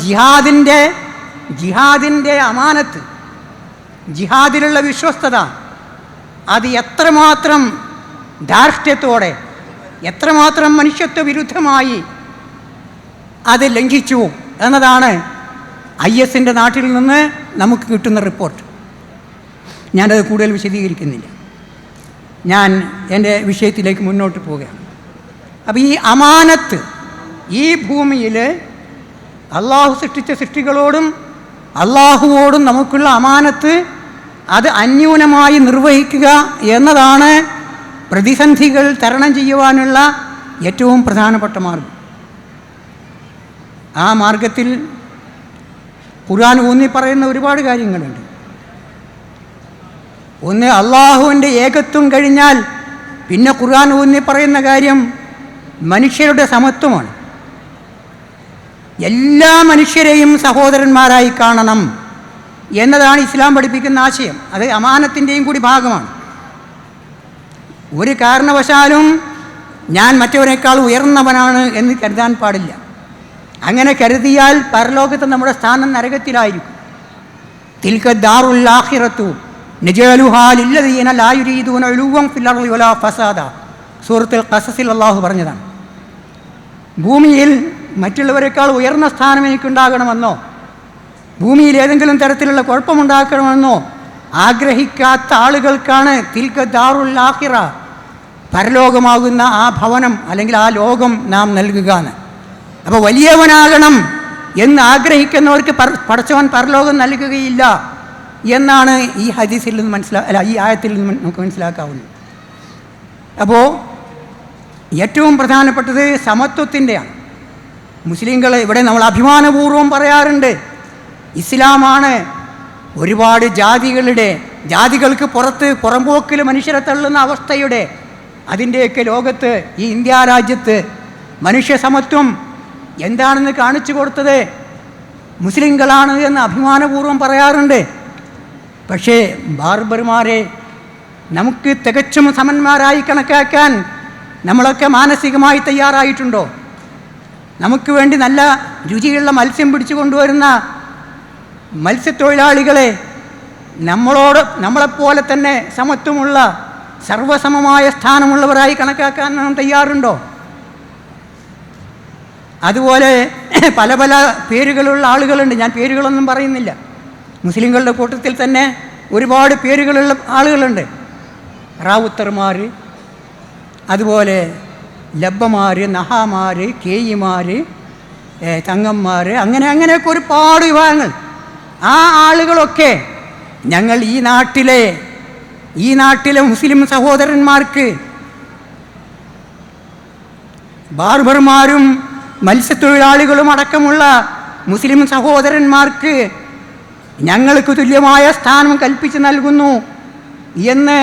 ജിഹാദിൻ്റെ അമാനത്ത്, ജിഹാദിലുള്ള വിശ്വസ്തത, അത് എത്രമാത്രം ധാർഷ്ട്യത്തോടെ, എത്രമാത്രം മനുഷ്യത്വ വിരുദ്ധമായി അത് ലംഘിച്ചു എന്നതാണ് IS നാട്ടിൽ നിന്ന് നമുക്ക് കിട്ടുന്ന റിപ്പോർട്ട്. ഞാനത് കൂടുതൽ വിശദീകരിക്കുന്നില്ല. ഞാൻ എൻ്റെ വിഷയത്തിലേക്ക് മുന്നോട്ട് പോവുകയാണ്. അപ്പോൾ ഈ അമാനത്ത്, ഈ ഭൂമിയിൽ അള്ളാഹു സൃഷ്ടിച്ച സൃഷ്ടികളോടും അള്ളാഹുവോടും നമുക്കുള്ള അമാനത്ത്, അത് അന്യൂനമായി നിർവഹിക്കുക എന്നതാണ് പ്രതിസന്ധികൾ തരണം ചെയ്യുവാനുള്ള ഏറ്റവും പ്രധാനപ്പെട്ട മാർഗം. ആ മാർഗത്തിൽ ഖുർആൻ ഊന്നി പറയുന്ന ഒരുപാട് കാര്യങ്ങളുണ്ട്. ഒന്ന്, അള്ളാഹുവിൻ്റെ ഏകത്വം കഴിഞ്ഞാൽ പിന്നെ ഖുർആൻ ഊന്നി പറയുന്ന കാര്യം മനുഷ്യരുടെ സമത്വമാണ്. എല്ലാ മനുഷ്യരെയും സഹോദരന്മാരായി കാണണം എന്നതാണ് ഇസ്ലാം പഠിപ്പിക്കുന്ന ആശയം. അത് അമാനത്തിൻ്റെയും കൂടി ഭാഗമാണ്. ഒരു കാരണവശാലും ഞാൻ മറ്റവനേക്കാൾ ഉയർന്നവനാണ് എന്ന് കരുതാൻ പാടില്ല. അങ്ങനെ കരുതിയാൽ പരലോകത്ത് നമ്മുടെ സ്ഥാനം നരകത്തിലായിരിക്കും. തിൽക ദാറുൽ ആഖിറത്തു നജഅലുഹാ ലില്ലദീന ലാ യുരീദൂന ഉലുവൻ ഫിൽ അർളി വലാ ഫസാദ, സൂറത്തുൽ ഖസസിൽ അല്ലാഹു പറഞ്ഞതാണ്. ഭൂമിയിൽ മറ്റുള്ളവരെക്കാൾ ഉയർന്ന സ്ഥാനം എനിക്കുണ്ടാകണമെന്നോ ഭൂമിയിൽ ഏതെങ്കിലും തരത്തിലുള്ള കുഴപ്പമുണ്ടാക്കണമെന്നോ ആഗ്രഹിക്കാത്ത ആളുകൾക്കാണ് തിൽക ദാറുൽ ആഖിറ, പരലോകമാകുന്ന ആ ഭവനം അല്ലെങ്കിൽ ആ ലോകം നാം നൽകുക എന്ന്. അപ്പോൾ വലിയവനാകണം എന്ന് ആഗ്രഹിക്കുന്നവർക്ക് പടച്ചവൻ പരലോകം നൽകുകയില്ല എന്നാണ് ഈ ഹദീസിൽ നിന്ന് ഈ ആയത്തിൽ നിന്ന് നമുക്ക് മനസ്സിലാക്കാവുന്നത്. അപ്പോൾ ഏറ്റവും പ്രധാനപ്പെട്ടത് സമത്വത്തിൻ്റെയാണ്. മുസ്ലിങ്ങൾ ഇവിടെ നമ്മൾ അഭിമാനപൂർവ്വം പറയാറുണ്ട്, ഇസ്ലാമാണ് ഒരുപാട് ജാതികൾക്ക് പുറംപോക്കിൽ മനുഷ്യരെ തള്ളുന്ന അവസ്ഥയുടെ അതിൻ്റെയൊക്കെ ലോകത്ത് ഈ ഇന്ത്യ രാജ്യത്ത് മനുഷ്യ സമത്വം എന്താണെന്ന് കാണിച്ചു കൊടുത്തത് മുസ്ലിങ്ങളാണ് എന്ന് അഭിമാനപൂർവ്വം പറയാറുണ്ട്. പക്ഷേ ബാർബർമാരെ നമുക്ക് തികച്ചും സമന്മാരായി കണക്കാക്കാൻ നമ്മളൊക്കെ മാനസികമായി തയ്യാറായിട്ടുണ്ടോ? നമുക്ക് വേണ്ടി നല്ല രുചിയുള്ള മത്സ്യം പിടിച്ചു കൊണ്ടുവരുന്ന മത്സ്യത്തൊഴിലാളികളെ നമ്മളെപ്പോലെ തന്നെ സമത്വമുള്ള സർവസമമായ സ്ഥാനമുള്ളവരായി കണക്കാക്കാൻ നാം തയ്യാറുണ്ടോ? അതുപോലെ പല പല പേരുകളുള്ള ആളുകളുണ്ട്. ഞാൻ പേരുകളൊന്നും പറയുന്നില്ല. മുസ്ലിങ്ങളുടെ കൂട്ടത്തിൽ തന്നെ ഒരുപാട് പേരുകളുള്ള ആളുകളുണ്ട്. റാവുത്തർമാർ, അതുപോലെ ലബ്ബമാർ, നഹാമാർ, കേയിമാർ, തങ്ങന്മാർ, അങ്ങനെയൊക്കെ ഒരുപാട് വിഭാഗങ്ങൾ. ആ ആളുകളൊക്കെ ഞങ്ങൾ ഈ നാട്ടിലെ മുസ്ലിം സഹോദരന്മാർക്ക്, ബാർബർമാരും മത്സ്യത്തൊഴിലാളികളും അടക്കമുള്ള മുസ്ലിം സഹോദരന്മാർക്ക് ഞങ്ങൾക്ക് തുല്യമായ സ്ഥാനം കൽപ്പിച്ച് നൽകുന്നു എന്ന്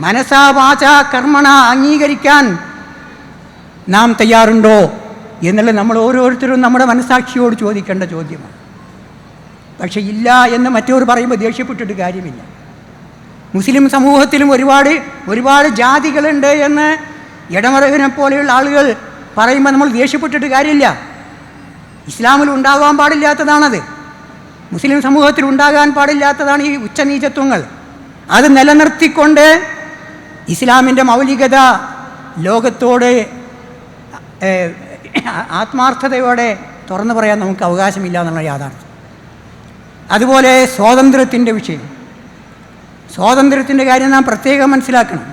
മനസാ വാചാ കർമ്മണ അംഗീകരിക്കാൻ നാം തയ്യാറുണ്ടോ എന്നുള്ളത് നമ്മൾ ഓരോരുത്തരും നമ്മുടെ മനസാക്ഷിയോട് ചോദിക്കേണ്ട ചോദ്യമാണ്. പക്ഷേ ഇല്ല എന്ന് മറ്റവർ പറയുമ്പോൾ ദേഷ്യപ്പെട്ടിട്ട് കാര്യമില്ല. മുസ്ലിം സമൂഹത്തിലും ഒരുപാട് ജാതികളുണ്ട് എന്ന് ഇടമറവിനെ പോലെയുള്ള ആളുകൾ പറയുമ്പോൾ നമ്മൾ ദേഷ്യപ്പെട്ടിട്ട് കാര്യമില്ല. ഇസ്ലാമിൽ ഉണ്ടാകാൻ പാടില്ലാത്തതാണത്. മുസ്ലിം സമൂഹത്തിൽ ഉണ്ടാകാൻ പാടില്ലാത്തതാണ് ഈ ഉച്ചനീചത്വങ്ങൾ. അത് നിലനിർത്തിക്കൊണ്ട് ഇസ്ലാമിൻ്റെ മൗലികത ലോകത്തോട് ആത്മാർത്ഥതയോടെ തുറന്നു പറയാൻ നമുക്ക് അവകാശമില്ല എന്നുള്ള യാഥാർത്ഥ്യം. അതുപോലെ സ്വാതന്ത്ര്യത്തിൻ്റെ വിഷയം, സ്വാതന്ത്ര്യത്തിൻ്റെ കാര്യം നാം പ്രത്യേകം മനസ്സിലാക്കണം.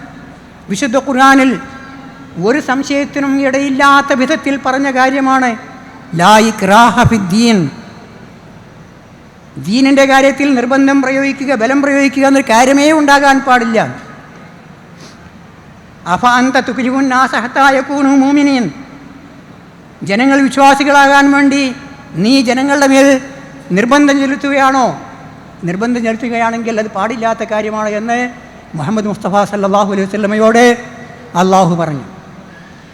വിശുദ്ധ ഖുർആനിൽ ഒരു സംശയത്തിനും ഇടയില്ലാത്ത വിധത്തിൽ പറഞ്ഞ കാര്യമാണ് ലാ ഇക്റാഹ ഫിദ്ദീൻ. ദീനിൻ്റെ കാര്യത്തിൽ നിർബന്ധം പ്രയോഗിക്കുക, ബലം പ്രയോഗിക്കുക എന്നൊരു കാര്യമേ ഉണ്ടാകാൻ പാടില്ല. അഫ അന്ത തുക്രിഹുൻ നാസ ഹത്താ യകൂനു മുഅ്മിനീൻ. ജനങ്ങൾ വിശ്വാസികളാകാൻ വേണ്ടി നീ ജനങ്ങളുടെ മേൽ നിർബന്ധം ചെലുത്തുകയാണോ? നിർബന്ധം ചെലുത്തുകയാണെങ്കിൽ അത് പാടില്ലാത്ത കാര്യമാണ് എന്ന് മുഹമ്മദ് മുസ്തഫ സല്ലല്ലാഹു അലൈഹി വസല്ലമയോട് അള്ളാഹു പറഞ്ഞു.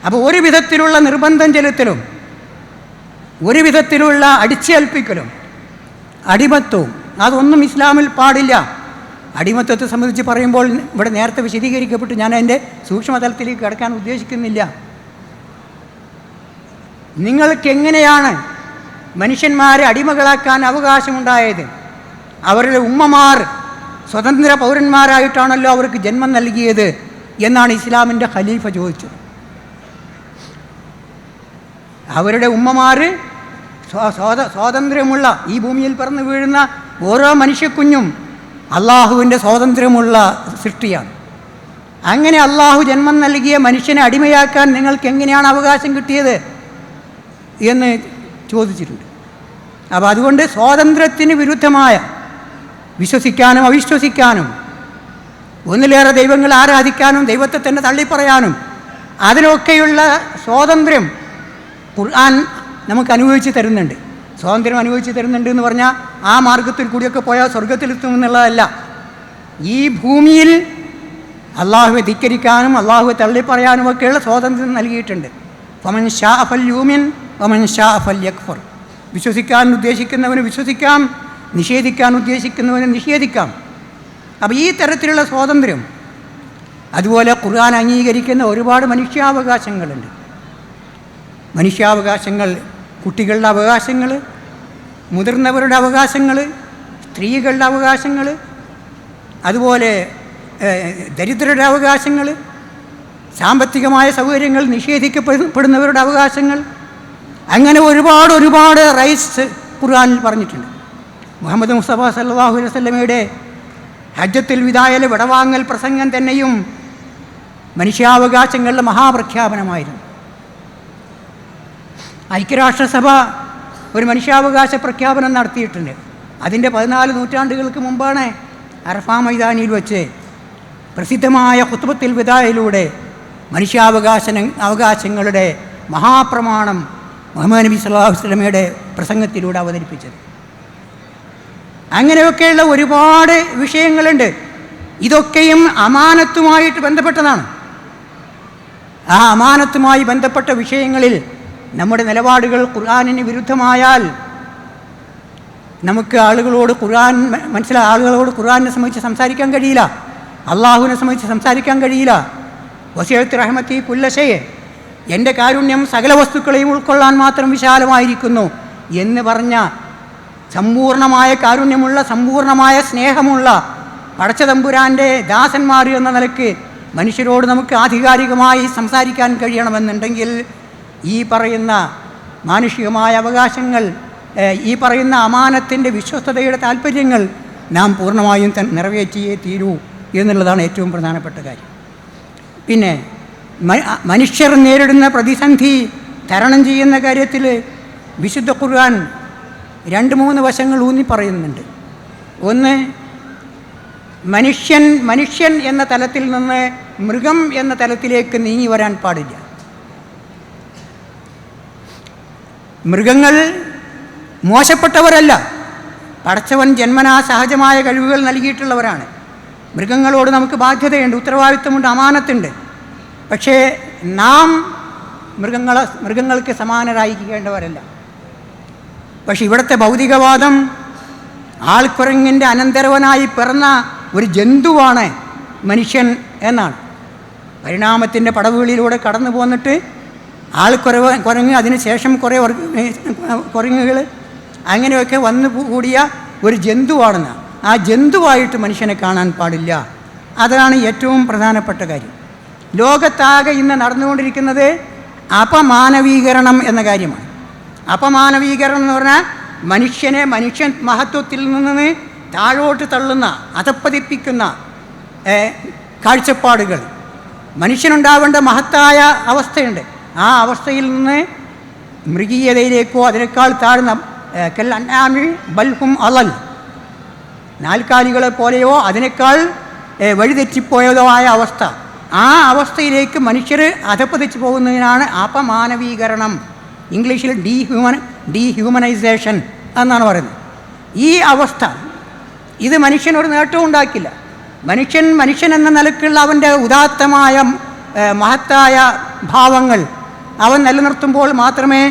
അപ്പോൾ ഒരു വിധത്തിലുള്ള നിർബന്ധം ചെലുത്തലും ഒരു വിധത്തിലുള്ള അടിച്ചേൽപ്പിക്കലും അടിമത്വവും അതൊന്നും ഇസ്ലാമിൽ പാടില്ല. അടിമത്വത്തെ സംബന്ധിച്ച് പറയുമ്പോൾ ഇവിടെ നേരത്തെ വിശദീകരിക്കപ്പെട്ടു, ഞാൻ അതിൻ്റെ സൂക്ഷ്മതലത്തിലേക്ക് കടക്കാൻ ഉദ്ദേശിക്കുന്നില്ല. നിങ്ങൾക്ക് എങ്ങനെയാണ് മനുഷ്യന്മാരെ അടിമകളാക്കാൻ അവകാശമുണ്ടായത്? അവരുടെ ഉമ്മമാർ സ്വതന്ത്ര പൗരന്മാരായിട്ടാണല്ലോ അവർക്ക് ജന്മം നൽകിയത് എന്നാണ് ഇസ്ലാമിൻ്റെ ഖലീഫ ചോദിച്ചത്. അവരുടെ ഉമ്മമാർ സ്വാതന്ത്ര്യമുള്ള ഈ ഭൂമിയിൽ പിറന്നു വീഴുന്ന ഓരോ മനുഷ്യക്കുഞ്ഞും അള്ളാഹുവിൻ്റെ സ്വാതന്ത്ര്യമുള്ള സൃഷ്ടിയാണ്. അങ്ങനെ അള്ളാഹു ജന്മം നൽകിയ മനുഷ്യനെ അടിമയാക്കാൻ നിങ്ങൾക്ക് എങ്ങനെയാണ് അവകാശം കിട്ടിയത് എന്ന് ചോദിച്ചിട്ടുണ്ട്. അപ്പോൾ അതുകൊണ്ട് സ്വാതന്ത്ര്യത്തിന് വിരുദ്ധമായ വിശ്വസിക്കാനും അവിശ്വസിക്കാനും ഒന്നിലേറെ ദൈവങ്ങൾ ആരാധിക്കാനും ദൈവത്തെ തന്നെ തള്ളിപ്പറയാനും അതിനൊക്കെയുള്ള സ്വാതന്ത്ര്യം ഖുർആൻ നമുക്ക് അനുഭവിച്ച് തരുന്നുണ്ട്. സ്വാതന്ത്ര്യം അനുഭവിച്ച് തരുന്നുണ്ട് എന്ന് പറഞ്ഞാൽ ആ മാർഗത്തിൽ കൂടിയൊക്കെ പോയാൽ സ്വർഗത്തിലെത്തുമെന്നുള്ളതല്ല. ഈ ഭൂമിയിൽ അള്ളാഹുവെ ധിക്കരിക്കാനും അള്ളാഹുവെ തള്ളിപ്പറയാനും ഒക്കെയുള്ള സ്വാതന്ത്ര്യം നൽകിയിട്ടുണ്ട്. ഫമൻ ഷാ ഫൽ യൂമിൻ വമൻ ഷാ ഫൽ യക്ഫർ. വിശ്വസിക്കാൻ ഉദ്ദേശിക്കുന്നവന് വിശ്വസിക്കാം, നിഷേധിക്കാൻ ഉദ്ദേശിക്കുന്നവന് നിഷേധിക്കാം. അപ്പോൾ ഈ തരത്തിലുള്ള സ്വാതന്ത്ര്യം, അതുപോലെ ഖുർആൻ അംഗീകരിക്കുന്ന ഒരുപാട് മനുഷ്യാവകാശങ്ങളുണ്ട്. മനുഷ്യാവകാശങ്ങൾ, കുട്ടികളുടെ അവകാശങ്ങൾ, മുതിർന്നവരുടെ അവകാശങ്ങൾ, സ്ത്രീകളുടെ അവകാശങ്ങൾ, അതുപോലെ ദരിദ്രരുടെ അവകാശങ്ങൾ, സാമ്പത്തികമായ സൗകര്യങ്ങൾ നിഷേധിക്കപ്പെടുന്നവരുടെ അവകാശങ്ങൾ, അങ്ങനെ ഒരുപാട് റൈറ്റ്സ് ഖുർആനിൽ പറഞ്ഞിട്ടുണ്ട്. മുഹമ്മദ് മുസ്തഫ സല്ലല്ലാഹു അലൈഹി വസല്ലമയുടെ ഹജ്ജത്തുൽ വിദായിലെ വിടവാങ്ങൽ പ്രസംഗം തന്നെയും മനുഷ്യാവകാശങ്ങളുടെ മഹാപ്രഖ്യാപനമായിരുന്നു. ഐക്യരാഷ്ട്രസഭ ഒരു മനുഷ്യാവകാശ പ്രഖ്യാപനം നടത്തിയിട്ടുണ്ട്. അതിൻ്റെ 14 നൂറ്റാണ്ടുകൾക്ക് മുമ്പാണ് അറഫാ മൈതാനിയിൽ വെച്ച് പ്രസിദ്ധമായ ഖുത്ബത്തുൽ വിദായിലൂടെ അവകാശങ്ങളുടെ മഹാപ്രമാണം മുഹമ്മദ് നബി സല്ലല്ലാഹു അലൈഹി വസല്ലമയുടെ പ്രസംഗത്തിലൂടെ അവതരിപ്പിച്ചത്. അങ്ങനെയൊക്കെയുള്ള ഒരുപാട് വിഷയങ്ങളുണ്ട്. ഇതൊക്കെയും അമാനത്തുമായിട്ട് ബന്ധപ്പെട്ടതാണ്. ആ അമാനത്തുമായി ബന്ധപ്പെട്ട വിഷയങ്ങളിൽ നമ്മുടെ നിലപാടുകൾ ഖുർആനിന് വിരുദ്ധമായാൽ നമുക്ക് ആളുകളോട് ഖുർആനിനെ സംബന്ധിച്ച് സംസാരിക്കാൻ കഴിയില്ല, അള്ളാഹുവിനെ സംബന്ധിച്ച് സംസാരിക്കാൻ കഴിയില്ല. വസിഅത്ത് റഹ്മത്തി കുല്ല ശൈഇ, എൻ്റെ കാരുണ്യം സകല വസ്തുക്കളെയും ഉൾക്കൊള്ളാൻ മാത്രം വിശാലമായിരിക്കുന്നു എന്ന് പറഞ്ഞ സമ്പൂർണമായ കാരുണ്യമുള്ള, സമ്പൂർണമായ സ്നേഹമുള്ള പടച്ചതമ്പുരാൻ്റെ ദാസന്മാർ എന്ന നിലയ്ക്ക് മനുഷ്യരോട് നമുക്ക് ആധികാരികമായി സംസാരിക്കാൻ കഴിയണമെന്നുണ്ടെങ്കിൽ ഈ പറയുന്ന മാനുഷികമായ അവകാശങ്ങൾ, ഈ പറയുന്ന അമാനത്തിൻ്റെ വിശ്വസ്തതയുടെ താല്പര്യങ്ങൾ നാം പൂർണ്ണമായും നിറവേറ്റിയേ തീരൂ എന്നുള്ളതാണ് ഏറ്റവും പ്രധാനപ്പെട്ട കാര്യം. പിന്നെ മനുഷ്യർ നേരിടുന്ന പ്രതിസന്ധി തരണം ചെയ്യുന്ന കാര്യത്തിൽ വിശുദ്ധ ഖുർആൻ 2-3 വശങ്ങൾ ഊന്നി പറയുന്നുണ്ട്. ഒന്ന്, മനുഷ്യൻ എന്ന തലത്തിൽ നിന്ന് മൃഗം എന്ന തലത്തിലേക്ക് നീങ്ങി വരാൻ പാടില്ല. മൃഗങ്ങൾ മോശപ്പെട്ടവരല്ല, പടച്ചവൻ ജന്മനാ സഹജമായ കഴിവുകൾ നൽകിയിട്ടുള്ളവരാണ്. മൃഗങ്ങളോട് നമുക്ക് ബാധ്യതയുണ്ട്, ഉത്തരവാദിത്വമുണ്ട്, അമാനത്തുണ്ട്. പക്ഷേ നാം മൃഗങ്ങൾക്ക് സമാനരായിരിക്കേണ്ടവരല്ല. പക്ഷെ ഇവിടുത്തെ ഭൗതികവാദം ആൾക്കുരങ്ങിൻ്റെ അനന്തരവനായി പിറന്ന ഒരു ജന്തുവാണ് മനുഷ്യൻ എന്നാണ്. പരിണാമത്തിൻ്റെ പടവുകളിലൂടെ കടന്നു പോന്നിട്ട് കുരങ്ങ്, അതിനുശേഷം കുറേ കുരങ്ങുകൾ, അങ്ങനെയൊക്കെ വന്നു കൂടിയ ഒരു ജന്തുവാണെന്ന്. ആ ജന്തുവായിട്ട് മനുഷ്യനെ കാണാൻ പാടില്ല. അതാണ് ഏറ്റവും പ്രധാനപ്പെട്ട കാര്യം. ലോകത്താകെ ഇന്ന് നടന്നുകൊണ്ടിരിക്കുന്നത് അപമാനവീകരണം എന്ന കാര്യമാണ്. അപമാനവീകരണം എന്ന് പറഞ്ഞാൽ മനുഷ്യൻ മഹത്വത്തിൽ നിന്ന് താഴോട്ട് തള്ളുന്ന, അധപ്പതിപ്പിക്കുന്ന കാഴ്ചപ്പാടുകൾ. മനുഷ്യനുണ്ടാവേണ്ട മഹത്തായ അവസ്ഥയുണ്ട്, ആ അവസ്ഥയിൽ നിന്ന് മൃഗീയതയിലേക്കോ അതിനേക്കാൾ താഴ്ന്ന കൽഅൻആമി ബൽഹും അളൽ, നാൽക്കാലികളെ പോലെയോ അതിനേക്കാൾ വഴിതെറ്റിപ്പോയതോ ആയ അവസ്ഥ, ആ അവസ്ഥയിലേക്ക് മനുഷ്യർ അധപ്പതിച്ചു പോകുന്നതിനാണ് അപമാനവീകരണം. ഇംഗ്ലീഷിൽ ഡീഹ്യൂമനൈസേഷൻ എന്നാണ് പറയുന്നത്. ഈ അവസ്ഥ ഇത് മനുഷ്യനൊരു നേട്ടവും ഉണ്ടാക്കില്ല. മനുഷ്യൻ എന്ന നിലക്കുള്ള അവൻ്റെ ഉദാത്തമായ മഹത്തായ ഭാവങ്ങൾ അവൻ നിലനിർത്തുമ്പോൾ മാത്രമേ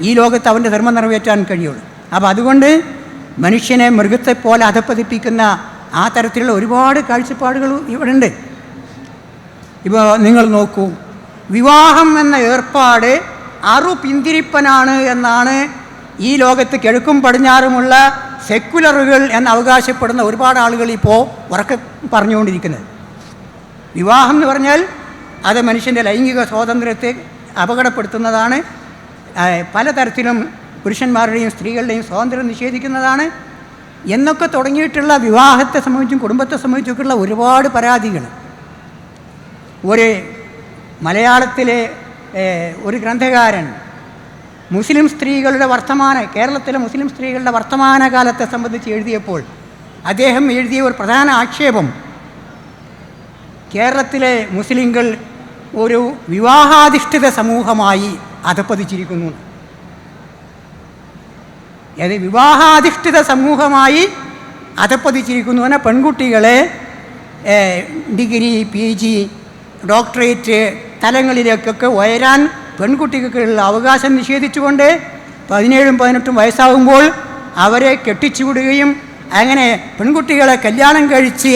ഈ ലോകത്ത് അവൻ്റെ ധർമ്മം നിറവേറ്റാൻ കഴിയുള്ളൂ. അപ്പോൾ അതുകൊണ്ട് മനുഷ്യനെ മൃഗത്തെപ്പോലെ അധപ്പതിപ്പിക്കുന്ന ആ തരത്തിലുള്ള ഒരുപാട് കാഴ്ചപ്പാടുകൾ ഇവിടെ ഉണ്ട്. ഇപ്പോൾ നിങ്ങൾ നോക്കൂ, വിവാഹം എന്ന ഏർപ്പാട് പിന്തിരിപ്പനാണ് എന്നാണ് ഈ ലോകത്ത് കിഴക്കും പടിഞ്ഞാറുമുള്ള സെക്കുലറുകൾ എന്ന് അവകാശപ്പെടുന്ന ഒരുപാട് ആളുകൾ ഇപ്പോൾ ഉറക്കെ പറഞ്ഞുകൊണ്ടിരിക്കുന്നത്. വിവാഹം എന്ന് പറഞ്ഞാൽ അത് മനുഷ്യൻ്റെ ലൈംഗിക സ്വാതന്ത്ര്യത്തെ അപകടപ്പെടുത്തുന്നതാണ്, പലതരത്തിലും പുരുഷന്മാരുടെയും സ്ത്രീകളുടെയും സ്വാതന്ത്ര്യം നിഷേധിക്കുന്നതാണ് എന്നൊക്കെ തുടങ്ങിയിട്ടുള്ള വിവാഹത്തെ സംബന്ധിച്ചും കുടുംബത്തെ സംബന്ധിച്ചൊക്കെയുള്ള ഒരുപാട് പരാതികൾ. ഒരു മലയാളത്തിലെ ഒരു ഗ്രന്ഥകാരൻ മുസ്ലിം സ്ത്രീകളുടെ കേരളത്തിലെ മുസ്ലിം സ്ത്രീകളുടെ വർത്തമാനകാലത്തെ സംബന്ധിച്ച് എഴുതിയപ്പോൾ അദ്ദേഹം എഴുതിയ ഒരു പ്രധാന ആക്ഷേപം കേരളത്തിലെ മുസ്ലിങ്ങൾ ഒരു വിവാഹാധിഷ്ഠിത സമൂഹമായി അധപ്പതിച്ചിരിക്കുന്നു. അതായത് വിവാഹാധിഷ്ഠിത സമൂഹമായി അധപ്പതിച്ചിരിക്കുന്നു എന്നാൽ പെൺകുട്ടികളെ ഡിഗ്രി, PG, ഡോക്ടറേറ്റ് തലങ്ങളിലേക്കൊക്കെ ഉയരാൻ പെൺകുട്ടികൾക്കുള്ള അവകാശം നിഷേധിച്ചുകൊണ്ട് 17-18 വയസ്സാകുമ്പോൾ അവരെ കെട്ടിച്ചുവിടുകയും അങ്ങനെ പെൺകുട്ടികളെ കല്യാണം കഴിച്ച്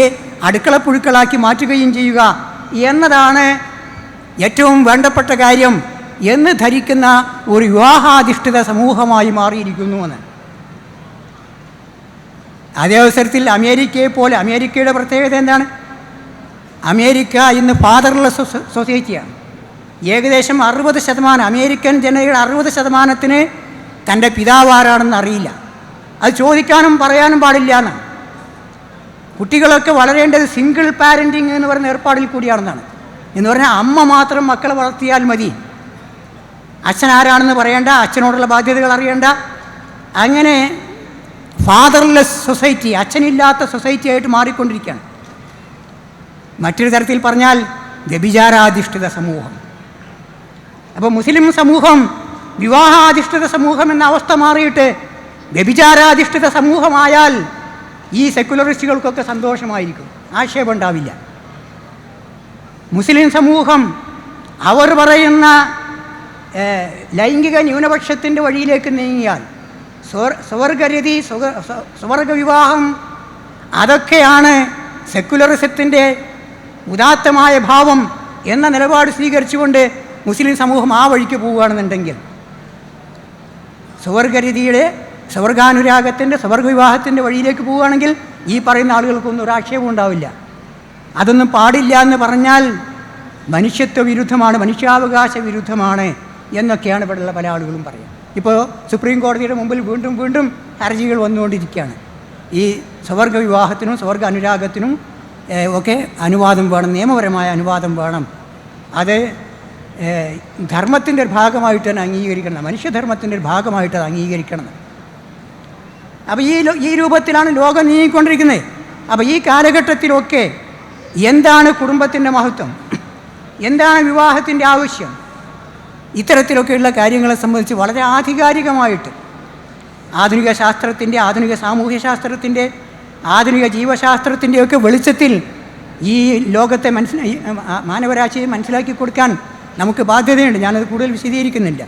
അടുക്കളപ്പുഴുക്കളാക്കി മാറ്റുകയും ചെയ്യുക എന്നതാണ് ഏറ്റവും വേണ്ടപ്പെട്ട കാര്യം എന്ന് ധരിക്കുന്ന ഒരു വിവാഹാധിഷ്ഠിത സമൂഹമായി മാറിയിരിക്കുന്നുവെന്ന്. അതേ അവസരത്തിൽ അമേരിക്കയുടെ പ്രത്യേകത എന്താണ്? അമേരിക്ക ഇന്ന് ഫാദർലെസ് സൊസൈറ്റിയാണ്. ഏകദേശം 60% അമേരിക്കൻ ജനതയുടെ 60%ത്തിന് തൻ്റെ പിതാവ് ആരാണെന്ന് അറിയില്ല. അത് ചോദിക്കാനും പറയാനും പാടില്ല എന്നാണ്. കുട്ടികളൊക്കെ വളരേണ്ടത് സിംഗിൾ പാരൻറ്റിങ് എന്ന് പറയുന്ന ഏർപ്പാടിൽ കൂടിയാണെന്നാണ്. എന്ന് പറഞ്ഞാൽ അമ്മ മാത്രം മക്കളെ വളർത്തിയാൽ മതി, അച്ഛൻ ആരാണെന്ന് പറയേണ്ട, അച്ഛനോടുള്ള ബാധ്യതകൾ അറിയേണ്ട, അങ്ങനെ ഫാദർലെസ് സൊസൈറ്റി, അച്ഛനില്ലാത്ത സൊസൈറ്റി ആയിട്ട് മാറിക്കൊണ്ടിരിക്കുകയാണ്. മറ്റൊരു തരത്തിൽ പറഞ്ഞാൽ വ്യഭിചാരാധിഷ്ഠിത സമൂഹം. അപ്പോൾ മുസ്ലിം സമൂഹം വിവാഹാധിഷ്ഠിത സമൂഹം എന്ന അവസ്ഥ മാറിയിട്ട് വ്യഭിചാരാധിഷ്ഠിത സമൂഹമായാൽ ഈ സെക്കുലറിസ്റ്റുകൾക്കൊക്കെ സന്തോഷമായിരിക്കും, ആക്ഷേപം ഉണ്ടാവില്ല. മുസ്ലിം സമൂഹം അവർ പറയുന്ന ലൈംഗിക ന്യൂനപക്ഷത്തിൻ്റെ വഴിയിലേക്ക് നീങ്ങിയാൽ സ്വർഗരതി, സ്വർഗവിവാഹം, അതൊക്കെയാണ് സെക്കുലറിസത്തിൻ്റെ ഉദാത്തമായ ഭാവം എന്ന നിലപാട് സ്വീകരിച്ചുകൊണ്ട് മുസ്ലിം സമൂഹം ആ വഴിക്ക് പോവുകയാണെന്നുണ്ടെങ്കിൽ സ്വർഗരതിയുടെ, സ്വർഗാനുരാഗത്തിൻ്റെ, സ്വർഗവിവാഹത്തിൻ്റെ വഴിയിലേക്ക് പോവുകയാണെങ്കിൽ ഈ പറയുന്ന ആളുകൾക്കൊന്നും ഒരു ആക്ഷേപം ഉണ്ടാവില്ല. അതൊന്നും പാടില്ല എന്ന് പറഞ്ഞാൽ മനുഷ്യത്വ വിരുദ്ധമാണ്, മനുഷ്യാവകാശ വിരുദ്ധമാണ് എന്നൊക്കെയാണ് ഇവിടെയുള്ള പല ആളുകളും പറയുക. ഇപ്പോൾ സുപ്രീം കോടതിയുടെ മുമ്പിൽ വീണ്ടും വീണ്ടും ഹർജികൾ വന്നുകൊണ്ടിരിക്കുകയാണ്. ഈ സ്വർഗവിവാഹത്തിനും സ്വർഗ അനുരാഗത്തിനും ഒക്കെ അനുവാദം വേണം, നിയമപരമായ അനുവാദം വേണം. അത് ധർമ്മത്തിൻ്റെ ഒരു ഭാഗമായിട്ട് തന്നെ അംഗീകരിക്കണം, മനുഷ്യധർമ്മത്തിൻ്റെ ഒരു ഭാഗമായിട്ട് അത് അംഗീകരിക്കണം. അപ്പോൾ ഈ രൂപത്തിലാണ് ലോകം നീങ്ങിക്കൊണ്ടിരിക്കുന്നത്. അപ്പോൾ ഈ കാലഘട്ടത്തിലൊക്കെ എന്താണ് കുടുംബത്തിൻ്റെ മഹത്വം, എന്താണ് വിവാഹത്തിൻ്റെ ആവശ്യം, ഇത്തരത്തിലൊക്കെയുള്ള കാര്യങ്ങളെ സംബന്ധിച്ച് വളരെ ആധികാരികമായിട്ട് ആധുനിക ശാസ്ത്രത്തിൻ്റെ, ആധുനിക സാമൂഹ്യ ശാസ്ത്രത്തിൻ്റെ, ആധുനിക ജീവശാസ്ത്രത്തിൻ്റെയൊക്കെ വെളിച്ചത്തിൽ ഈ ലോകത്തെ മാനവരാശിയെ മനസ്സിലാക്കി കൊടുക്കാൻ നമുക്ക് ബാധ്യതയുണ്ട്. ഞാനത് കൂടുതൽ വിശദീകരിക്കുന്നില്ല.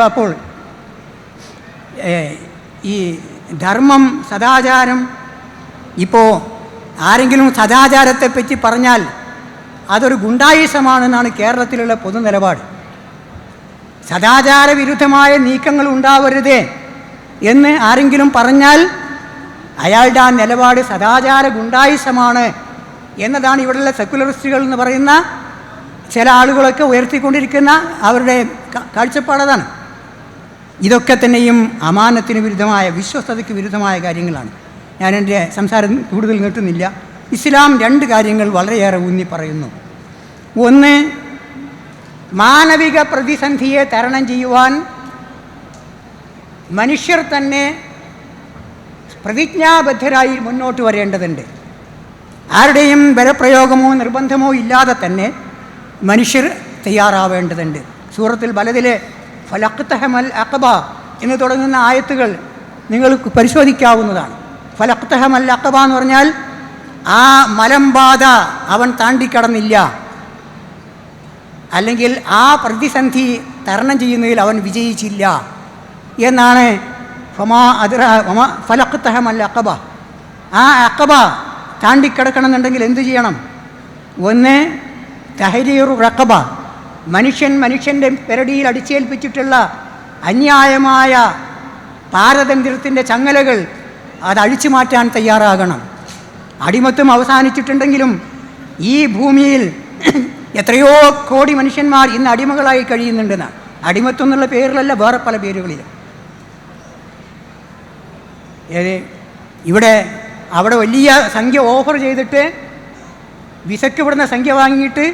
അപ്പോൾ ഈ ധർമ്മം, സദാചാരം, ഇപ്പോൾ ആരെങ്കിലും സദാചാരത്തെപ്പറ്റി പറഞ്ഞാൽ അതൊരു ഗുണ്ടായിസമാണെന്നാണ് കേരളത്തിലുള്ള പൊതു നിലപാട്. സദാചാര വിരുദ്ധമായ നീക്കങ്ങൾ ഉണ്ടാവരുത് എന്ന് ആരെങ്കിലും പറഞ്ഞാൽ അയാളുടെ ആ നിലപാട് സദാചാര ഗുണ്ടായിസമാണ് എന്നതാണ് ഇവിടെയുള്ള സെക്കുലറിസ്റ്റുകൾ എന്ന് പറയുന്ന ചില ആളുകളൊക്കെ ഉയർത്തിക്കൊണ്ടിരിക്കുന്ന അവരുടെ കാഴ്ചപ്പാടതാണ്. ഇതൊക്കെ തന്നെയും അമാനത്തിന് വിരുദ്ധമായ, വിശ്വസ്തതയ്ക്ക് വിരുദ്ധമായ കാര്യങ്ങളാണ്. ഞാൻ എൻ്റെ സംസാരം കൂടുതൽ നീട്ടുന്നില്ല. ഇസ്ലാം രണ്ട് കാര്യങ്ങൾ വളരെയേറെ ഊന്നി പറയുന്നു. ഒന്ന്, മാനവിക പ്രതിസന്ധിയെ തരണം ചെയ്യുവാൻ മനുഷ്യർ തന്നെ പ്രതിജ്ഞാബദ്ധരായി മുന്നോട്ട് വരേണ്ടതുണ്ട്. ആരുടെയും ബലപ്രയോഗമോ നിർബന്ധമോ ഇല്ലാതെ തന്നെ മനുഷ്യർ തയ്യാറാവേണ്ടതുണ്ട്. സൂറത്തുൽ ബലദിലെ ഫലഖ്തഹമൽ അഖബ എന്ന് തുടങ്ങുന്ന ആയത്തുകൾ നിങ്ങൾക്ക് പരിശോധിക്കാവുന്നതാണ്. ഫലഖ്തഹമൽ അഖബ എന്ന് പറഞ്ഞാൽ ആ മലമ്പാത അവൻ താണ്ടിക്കടന്നില്ല, അല്ലെങ്കിൽ ആ പ്രതിസന്ധി തരണം ചെയ്യുന്നതിൽ അവൻ വിജയിച്ചില്ല എന്നാണ്. ഫലഖ്തഹമൽ അഖബ, ആ അഖബ താണ്ടിക്കിടക്കണമെന്നുണ്ടെങ്കിൽ എന്തു ചെയ്യണം? ഒന്ന്, തഹരീറു റഖബ, മനുഷ്യൻ്റെ പെരടിയിൽ അടിച്ചേൽപ്പിച്ചിട്ടുള്ള അന്യായമായ പാരതന്ത്ര്യത്തിൻ്റെ ചങ്ങലകൾ അത് അഴിച്ചു മാറ്റാൻ തയ്യാറാകണം. അടിമത്വം അവസാനിച്ചിട്ടുണ്ടെങ്കിലും ഈ ഭൂമിയിൽ എത്രയോ കോടി മനുഷ്യന്മാർ ഇന്ന് അടിമകളായി കഴിയുന്നുണ്ടെന്നാണ്. അടിമത്വം എന്നുള്ള പേരിലല്ല, വേറെ പല പേരുകളിലും. അവിടെ വലിയ സംഖ്യ ഓഫർ ചെയ്തിട്ട് വിസയ്ക്ക് വിടുന്ന സംഖ്യ വാങ്ങിയിട്ട്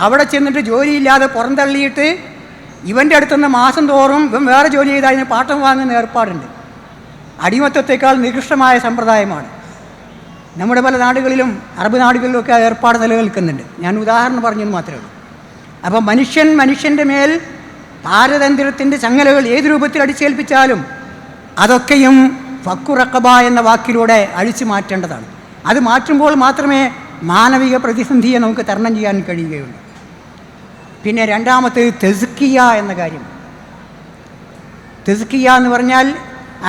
അവിടെ ചെന്നിട്ട് ജോലിയില്ലാതെ പുറന്തള്ളിയിട്ട് ഇവൻ്റെ അടുത്തുനിന്ന് മാസം തോറും ഇവൻ വേറെ ജോലി ചെയ്ത് അതിന് പാട്ടം വാങ്ങുന്ന ഏർപ്പാടുണ്ട്. അടിമത്വത്തേക്കാൾ നികൃഷ്ടമായ സമ്പ്രദായമാണ്. നമ്മുടെ പല നാടുകളിലും, അറബ് നാടുകളിലുമൊക്കെ ആ ഏർപ്പാട് നിലനിൽക്കുന്നുണ്ട്. ഞാൻ ഉദാഹരണം പറഞ്ഞെന്ന് മാത്രമേ ഉള്ളൂ. അപ്പോൾ മനുഷ്യൻ്റെ മേൽ പാരതന്ത്ര്യത്തിൻ്റെ ചങ്ങലകൾ ഏത് രൂപത്തിൽ അടിച്ചേൽപ്പിച്ചാലും അതൊക്കെയും ഫക്കു റഖബ എന്ന വാക്കിലൂടെ അഴിച്ചു മാറ്റേണ്ടതാണ്. അത് മാറ്റുമ്പോൾ മാത്രമേ മാനവിക പ്രതിസന്ധിയെ നമുക്ക് തരണം ചെയ്യാൻ കഴിയുകയുള്ളൂ. പിന്നെ രണ്ടാമത്തേത് തെസ്കിയ എന്ന കാര്യം. തെസ്കിയ എന്ന് പറഞ്ഞാൽ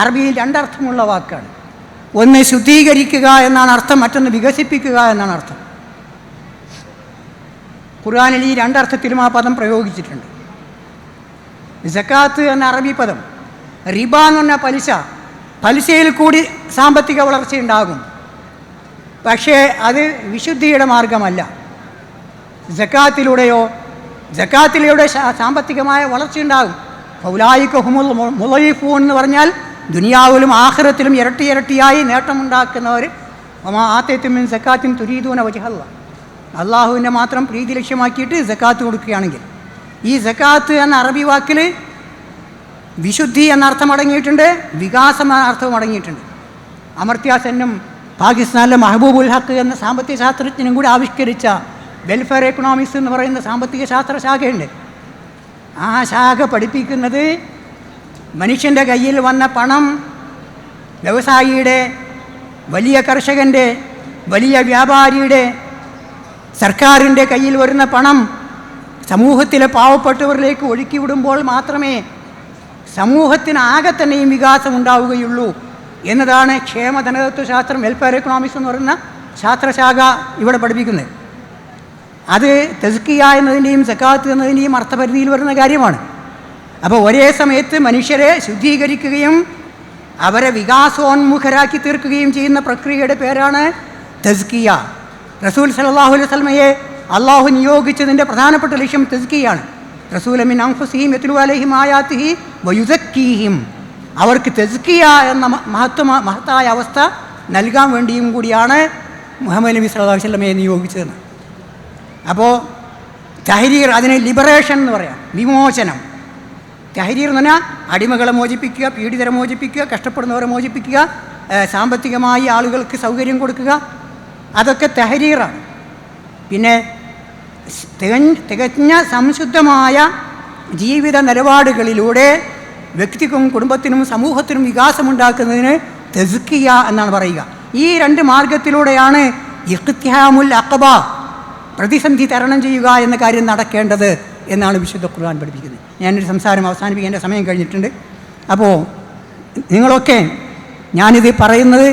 അറബിയിൽ രണ്ടർത്ഥമുള്ള വാക്കാണ്. ഒന്ന് ശുദ്ധീകരിക്കുക എന്നാണ് അർത്ഥം, മറ്റൊന്ന് വികസിപ്പിക്കുക എന്നാണ് അർത്ഥം. ഖുർആനിൽ ഈ രണ്ടർത്ഥത്തിലും ആ പദം പ്രയോഗിച്ചിട്ടുണ്ട്. സക്കാത്ത് എന്ന അറബി പദം, റിബ എന്ന് പറഞ്ഞാൽ പലിശ, പലിശയിൽ കൂടി സാമ്പത്തിക വളർച്ചയുണ്ടാകും. പക്ഷേ അത് വിശുദ്ധിയുടെ മാർഗമല്ല. സക്കാത്തിലൂടെ സാമ്പത്തികമായ വളർച്ചയുണ്ടാകും. ഫൗലായിക ഹുമുൽ മുളയിഫൂൻ എന്ന് പറഞ്ഞാൽ ദുനിയാവിലും ആഖിറത്തിലും ഇരട്ടിയായി നേട്ടമുണ്ടാക്കുന്നവർ. വമാ ആതൈതും മിൻ സക്കാത്തിൻ തുരീദൂന വജ്ഹല്ലാഹ്, അള്ളാഹുവിൻ്റെ മാത്രം പ്രീതി ലക്ഷ്യമാക്കിയിട്ട് സക്കാത്ത് കൊടുക്കുകയാണെങ്കിൽ, ഈ സക്കാത്ത് എന്ന അറബി വാക്കിൽ വിശുദ്ധി എന്ന അർത്ഥം അടങ്ങിയിട്ടുണ്ട്, വികാസം എന്ന അർത്ഥവും അടങ്ങിയിട്ടുണ്ട്. അമർത്യാസെന്നും പാകിസ്ഥാനിലെ മഹബൂബുൽ ഹക്ക് എന്ന സാമ്പത്തിക ശാസ്ത്രജ്ഞനും കൂടി ആവിഷ്കരിച്ച വെൽഫെയർ എക്കണോമിക്സ് എന്ന് പറയുന്ന സാമ്പത്തിക ശാസ്ത്ര ശാഖയുണ്ട്. ആ ശാഖ പഠിപ്പിക്കുന്നത് മനുഷ്യൻ്റെ കയ്യിൽ വന്ന പണം വ്യവസായിയുടെ, വലിയ കർഷകൻ്റെ, വലിയ വ്യാപാരിയുടെ, സർക്കാരിൻ്റെ കയ്യിൽ വരുന്ന പണം സമൂഹത്തിലെ പാവപ്പെട്ടവരിലേക്ക് ഒഴുക്കി വിടുമ്പോൾ മാത്രമേ സമൂഹത്തിനാകെ തന്നെയും വികാസം ഉണ്ടാവുകയുള്ളൂ എന്നതാണ് ക്ഷേമധനതത്വശാസ്ത്രം, വെൽഫെയർ എക്കണോമിക്സ് എന്ന് പറയുന്ന ശാസ്ത്രശാഖ ഇവിടെ പഠിപ്പിക്കുന്നത്. അത് തസ്കിയ എന്നതിൻ്റെയും സക്കാത്ത് എന്നതിൻ്റെയും അർത്ഥപരിധിയിൽ വരുന്ന കാര്യമാണ്. അപ്പോൾ ഒരേ സമയത്ത് മനുഷ്യരെ ശുദ്ധീകരിക്കുകയും അവരെ വികാസോന്മുഖരാക്കി തീർക്കുകയും ചെയ്യുന്ന പ്രക്രിയയുടെ പേരാണ് തസ്കിയ. റസൂൽ സല്ലല്ലാഹു അലൈഹി വസല്ലമയെ അള്ളാഹു നിയോഗിച്ചതിൻ്റെ പ്രധാനപ്പെട്ട ലക്ഷ്യം തസ്കിയാണ്. റസൂല മിൻ അൻഫുസിഹിം യത്ലു അലൈഹിം ആയാതിഹി വയുസക്കീഹിം, അവർക്ക് തസ്കിയ എന്ന മഹത്തായ അവസ്ഥ നൽകാൻ വേണ്ടിയും കൂടിയാണ് മുഹമ്മദ് നബി സല്ലല്ലാഹു അലൈഹി വസല്ലമയെ നിയോഗിച്ചതെന്ന്. അപ്പോൾ തഹരീർ, അതിന് ലിബറേഷൻ എന്ന് പറയാം, വിമോചനം. തഹരീർ എന്ന് പറഞ്ഞാൽ അടിമകളെ മോചിപ്പിക്കുക, പീഡിതരെ മോചിപ്പിക്കുക, കഷ്ടപ്പെടുന്നവരെ മോചിപ്പിക്കുക, സാമ്പത്തികമായി ആളുകൾക്ക് സൗകര്യം കൊടുക്കുക, അതൊക്കെ തഹരീറാണ്. പിന്നെ തികഞ്ഞ സംശുദ്ധമായ ജീവിത നിലപാടുകളിലൂടെ വ്യക്തിക്കും കുടുംബത്തിനും സമൂഹത്തിനും വികാസമുണ്ടാക്കുന്നതിന് തസ്കിയ എന്നാണ് പറയുക. ഈ രണ്ട് മാർഗത്തിലൂടെയാണ് ഇഖ്തിഹാമുൽ അഖബ, പ്രതിസന്ധി തരണം ചെയ്യുക എന്ന കാര്യം നടക്കേണ്ടത് എന്നാണ് വിശുദ്ധ ഖുർആൻ പഠിപ്പിക്കുന്നത്. ഞാനൊരു സംസാരം അവസാനിപ്പിക്കേണ്ട സമയം കഴിഞ്ഞിട്ടുണ്ട്. അപ്പോൾ നിങ്ങളൊക്കെ, ഞാനിത് പറയുന്നത്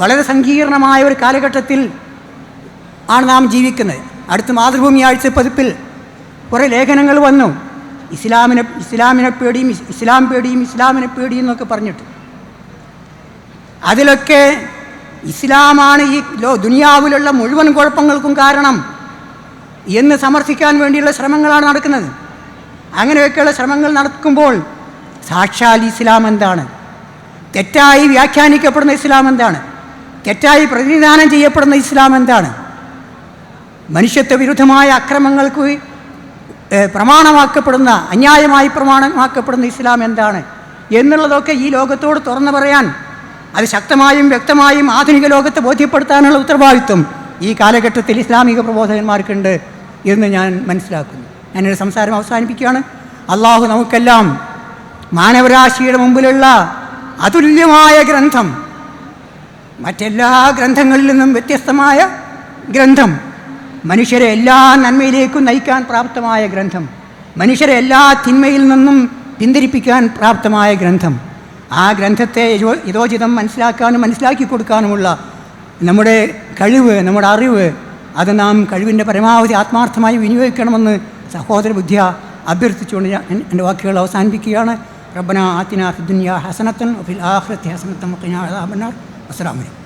വളരെ സങ്കീർണമായ ഒരു കാലഘട്ടത്തിൽ ആണ് നാം ജീവിക്കുന്നത്. അടുത്ത മാതൃഭൂമി ആഴ്ച പതിപ്പിൽ കുറേ ലേഖനങ്ങൾ വന്നു, ഇസ്ലാമിനെ പേടിയും ഇസ്ലാമിനെ പേടിയും എന്നൊക്കെ പറഞ്ഞിട്ട്. അതിലൊക്കെ ഇസ്ലാമാണ് ഈ ദുനിയാവിലുള്ള മുഴുവൻ കുഴപ്പങ്ങൾക്കും കാരണം എന്ന് സമർത്ഥിക്കാൻ വേണ്ടിയുള്ള ശ്രമങ്ങളാണ് നടക്കുന്നത്. അങ്ങനെയൊക്കെയുള്ള ശ്രമങ്ങൾ നടക്കുമ്പോൾ സാക്ഷാൽ ഇസ്ലാം എന്താണ്, തെറ്റായി വ്യാഖ്യാനിക്കപ്പെടുന്ന ഇസ്ലാം എന്താണ്, തെറ്റായി പ്രതിനിധാനം ചെയ്യപ്പെടുന്ന ഇസ്ലാം എന്താണ്, മനുഷ്യത്വ വിരുദ്ധമായ അക്രമങ്ങൾക്ക് പ്രമാണമാക്കപ്പെടുന്ന, അന്യായമായി പ്രമാണമാക്കപ്പെടുന്ന ഇസ്ലാം എന്താണ് എന്നുള്ളതൊക്കെ ഈ ലോകത്തോട് തുറന്നു പറയാൻ, അത് ശക്തമായും വ്യക്തമായും ആധുനിക ലോകത്തെ ബോധ്യപ്പെടുത്താനുള്ള ഉത്തരവാദിത്വം ഈ കാലഘട്ടത്തിൽ ഇസ്ലാമിക പ്രബോധകന്മാർക്കുണ്ട് എന്ന് ഞാൻ മനസ്സിലാക്കുന്നു. ഞാനൊരു സംസാരം അവസാനിപ്പിക്കുകയാണ്. അള്ളാഹു നമുക്കെല്ലാം മാനവരാശിയുടെ മുമ്പിലുള്ള അതുല്യമായ ഗ്രന്ഥം, മറ്റെല്ലാ ഗ്രന്ഥങ്ങളിൽ നിന്നും വ്യത്യസ്തമായ ഗ്രന്ഥം, മനുഷ്യരെ എല്ലാ നന്മയിലേക്കും നയിക്കാൻ പ്രാപ്തമായ ഗ്രന്ഥം, മനുഷ്യരെ എല്ലാ തിന്മയിൽ നിന്നും പിന്തിരിപ്പിക്കാൻ പ്രാപ്തമായ ഗ്രന്ഥം, ആ ഗ്രന്ഥത്തെ യഥോചിതം മനസ്സിലാക്കാനും മനസ്സിലാക്കി കൊടുക്കാനുമുള്ള നമ്മുടെ കഴിവ്, നമ്മുടെ അറിവ്, അത് നാം കഴിവിൻ്റെ പരമാവധി ആത്മാർത്ഥമായി വിനിയോഗിക്കണമെന്ന് സഹോദര ബുദ്ധിയ അഭ്യർത്ഥിച്ചുകൊണ്ട് ഞാൻ എൻ്റെ വാക്കുകൾ അവസാനിപ്പിക്കുകയാണ്. റബ്ബനാ ആതിനാ ഫിദ്ദുനിയാ ഹസനത്തൻ വഫിൽ ആഖിറതി ഹസനത്തൻ വഖിനാ അദാബന്നാർ. അസ്സലാമു അലൈക്കും.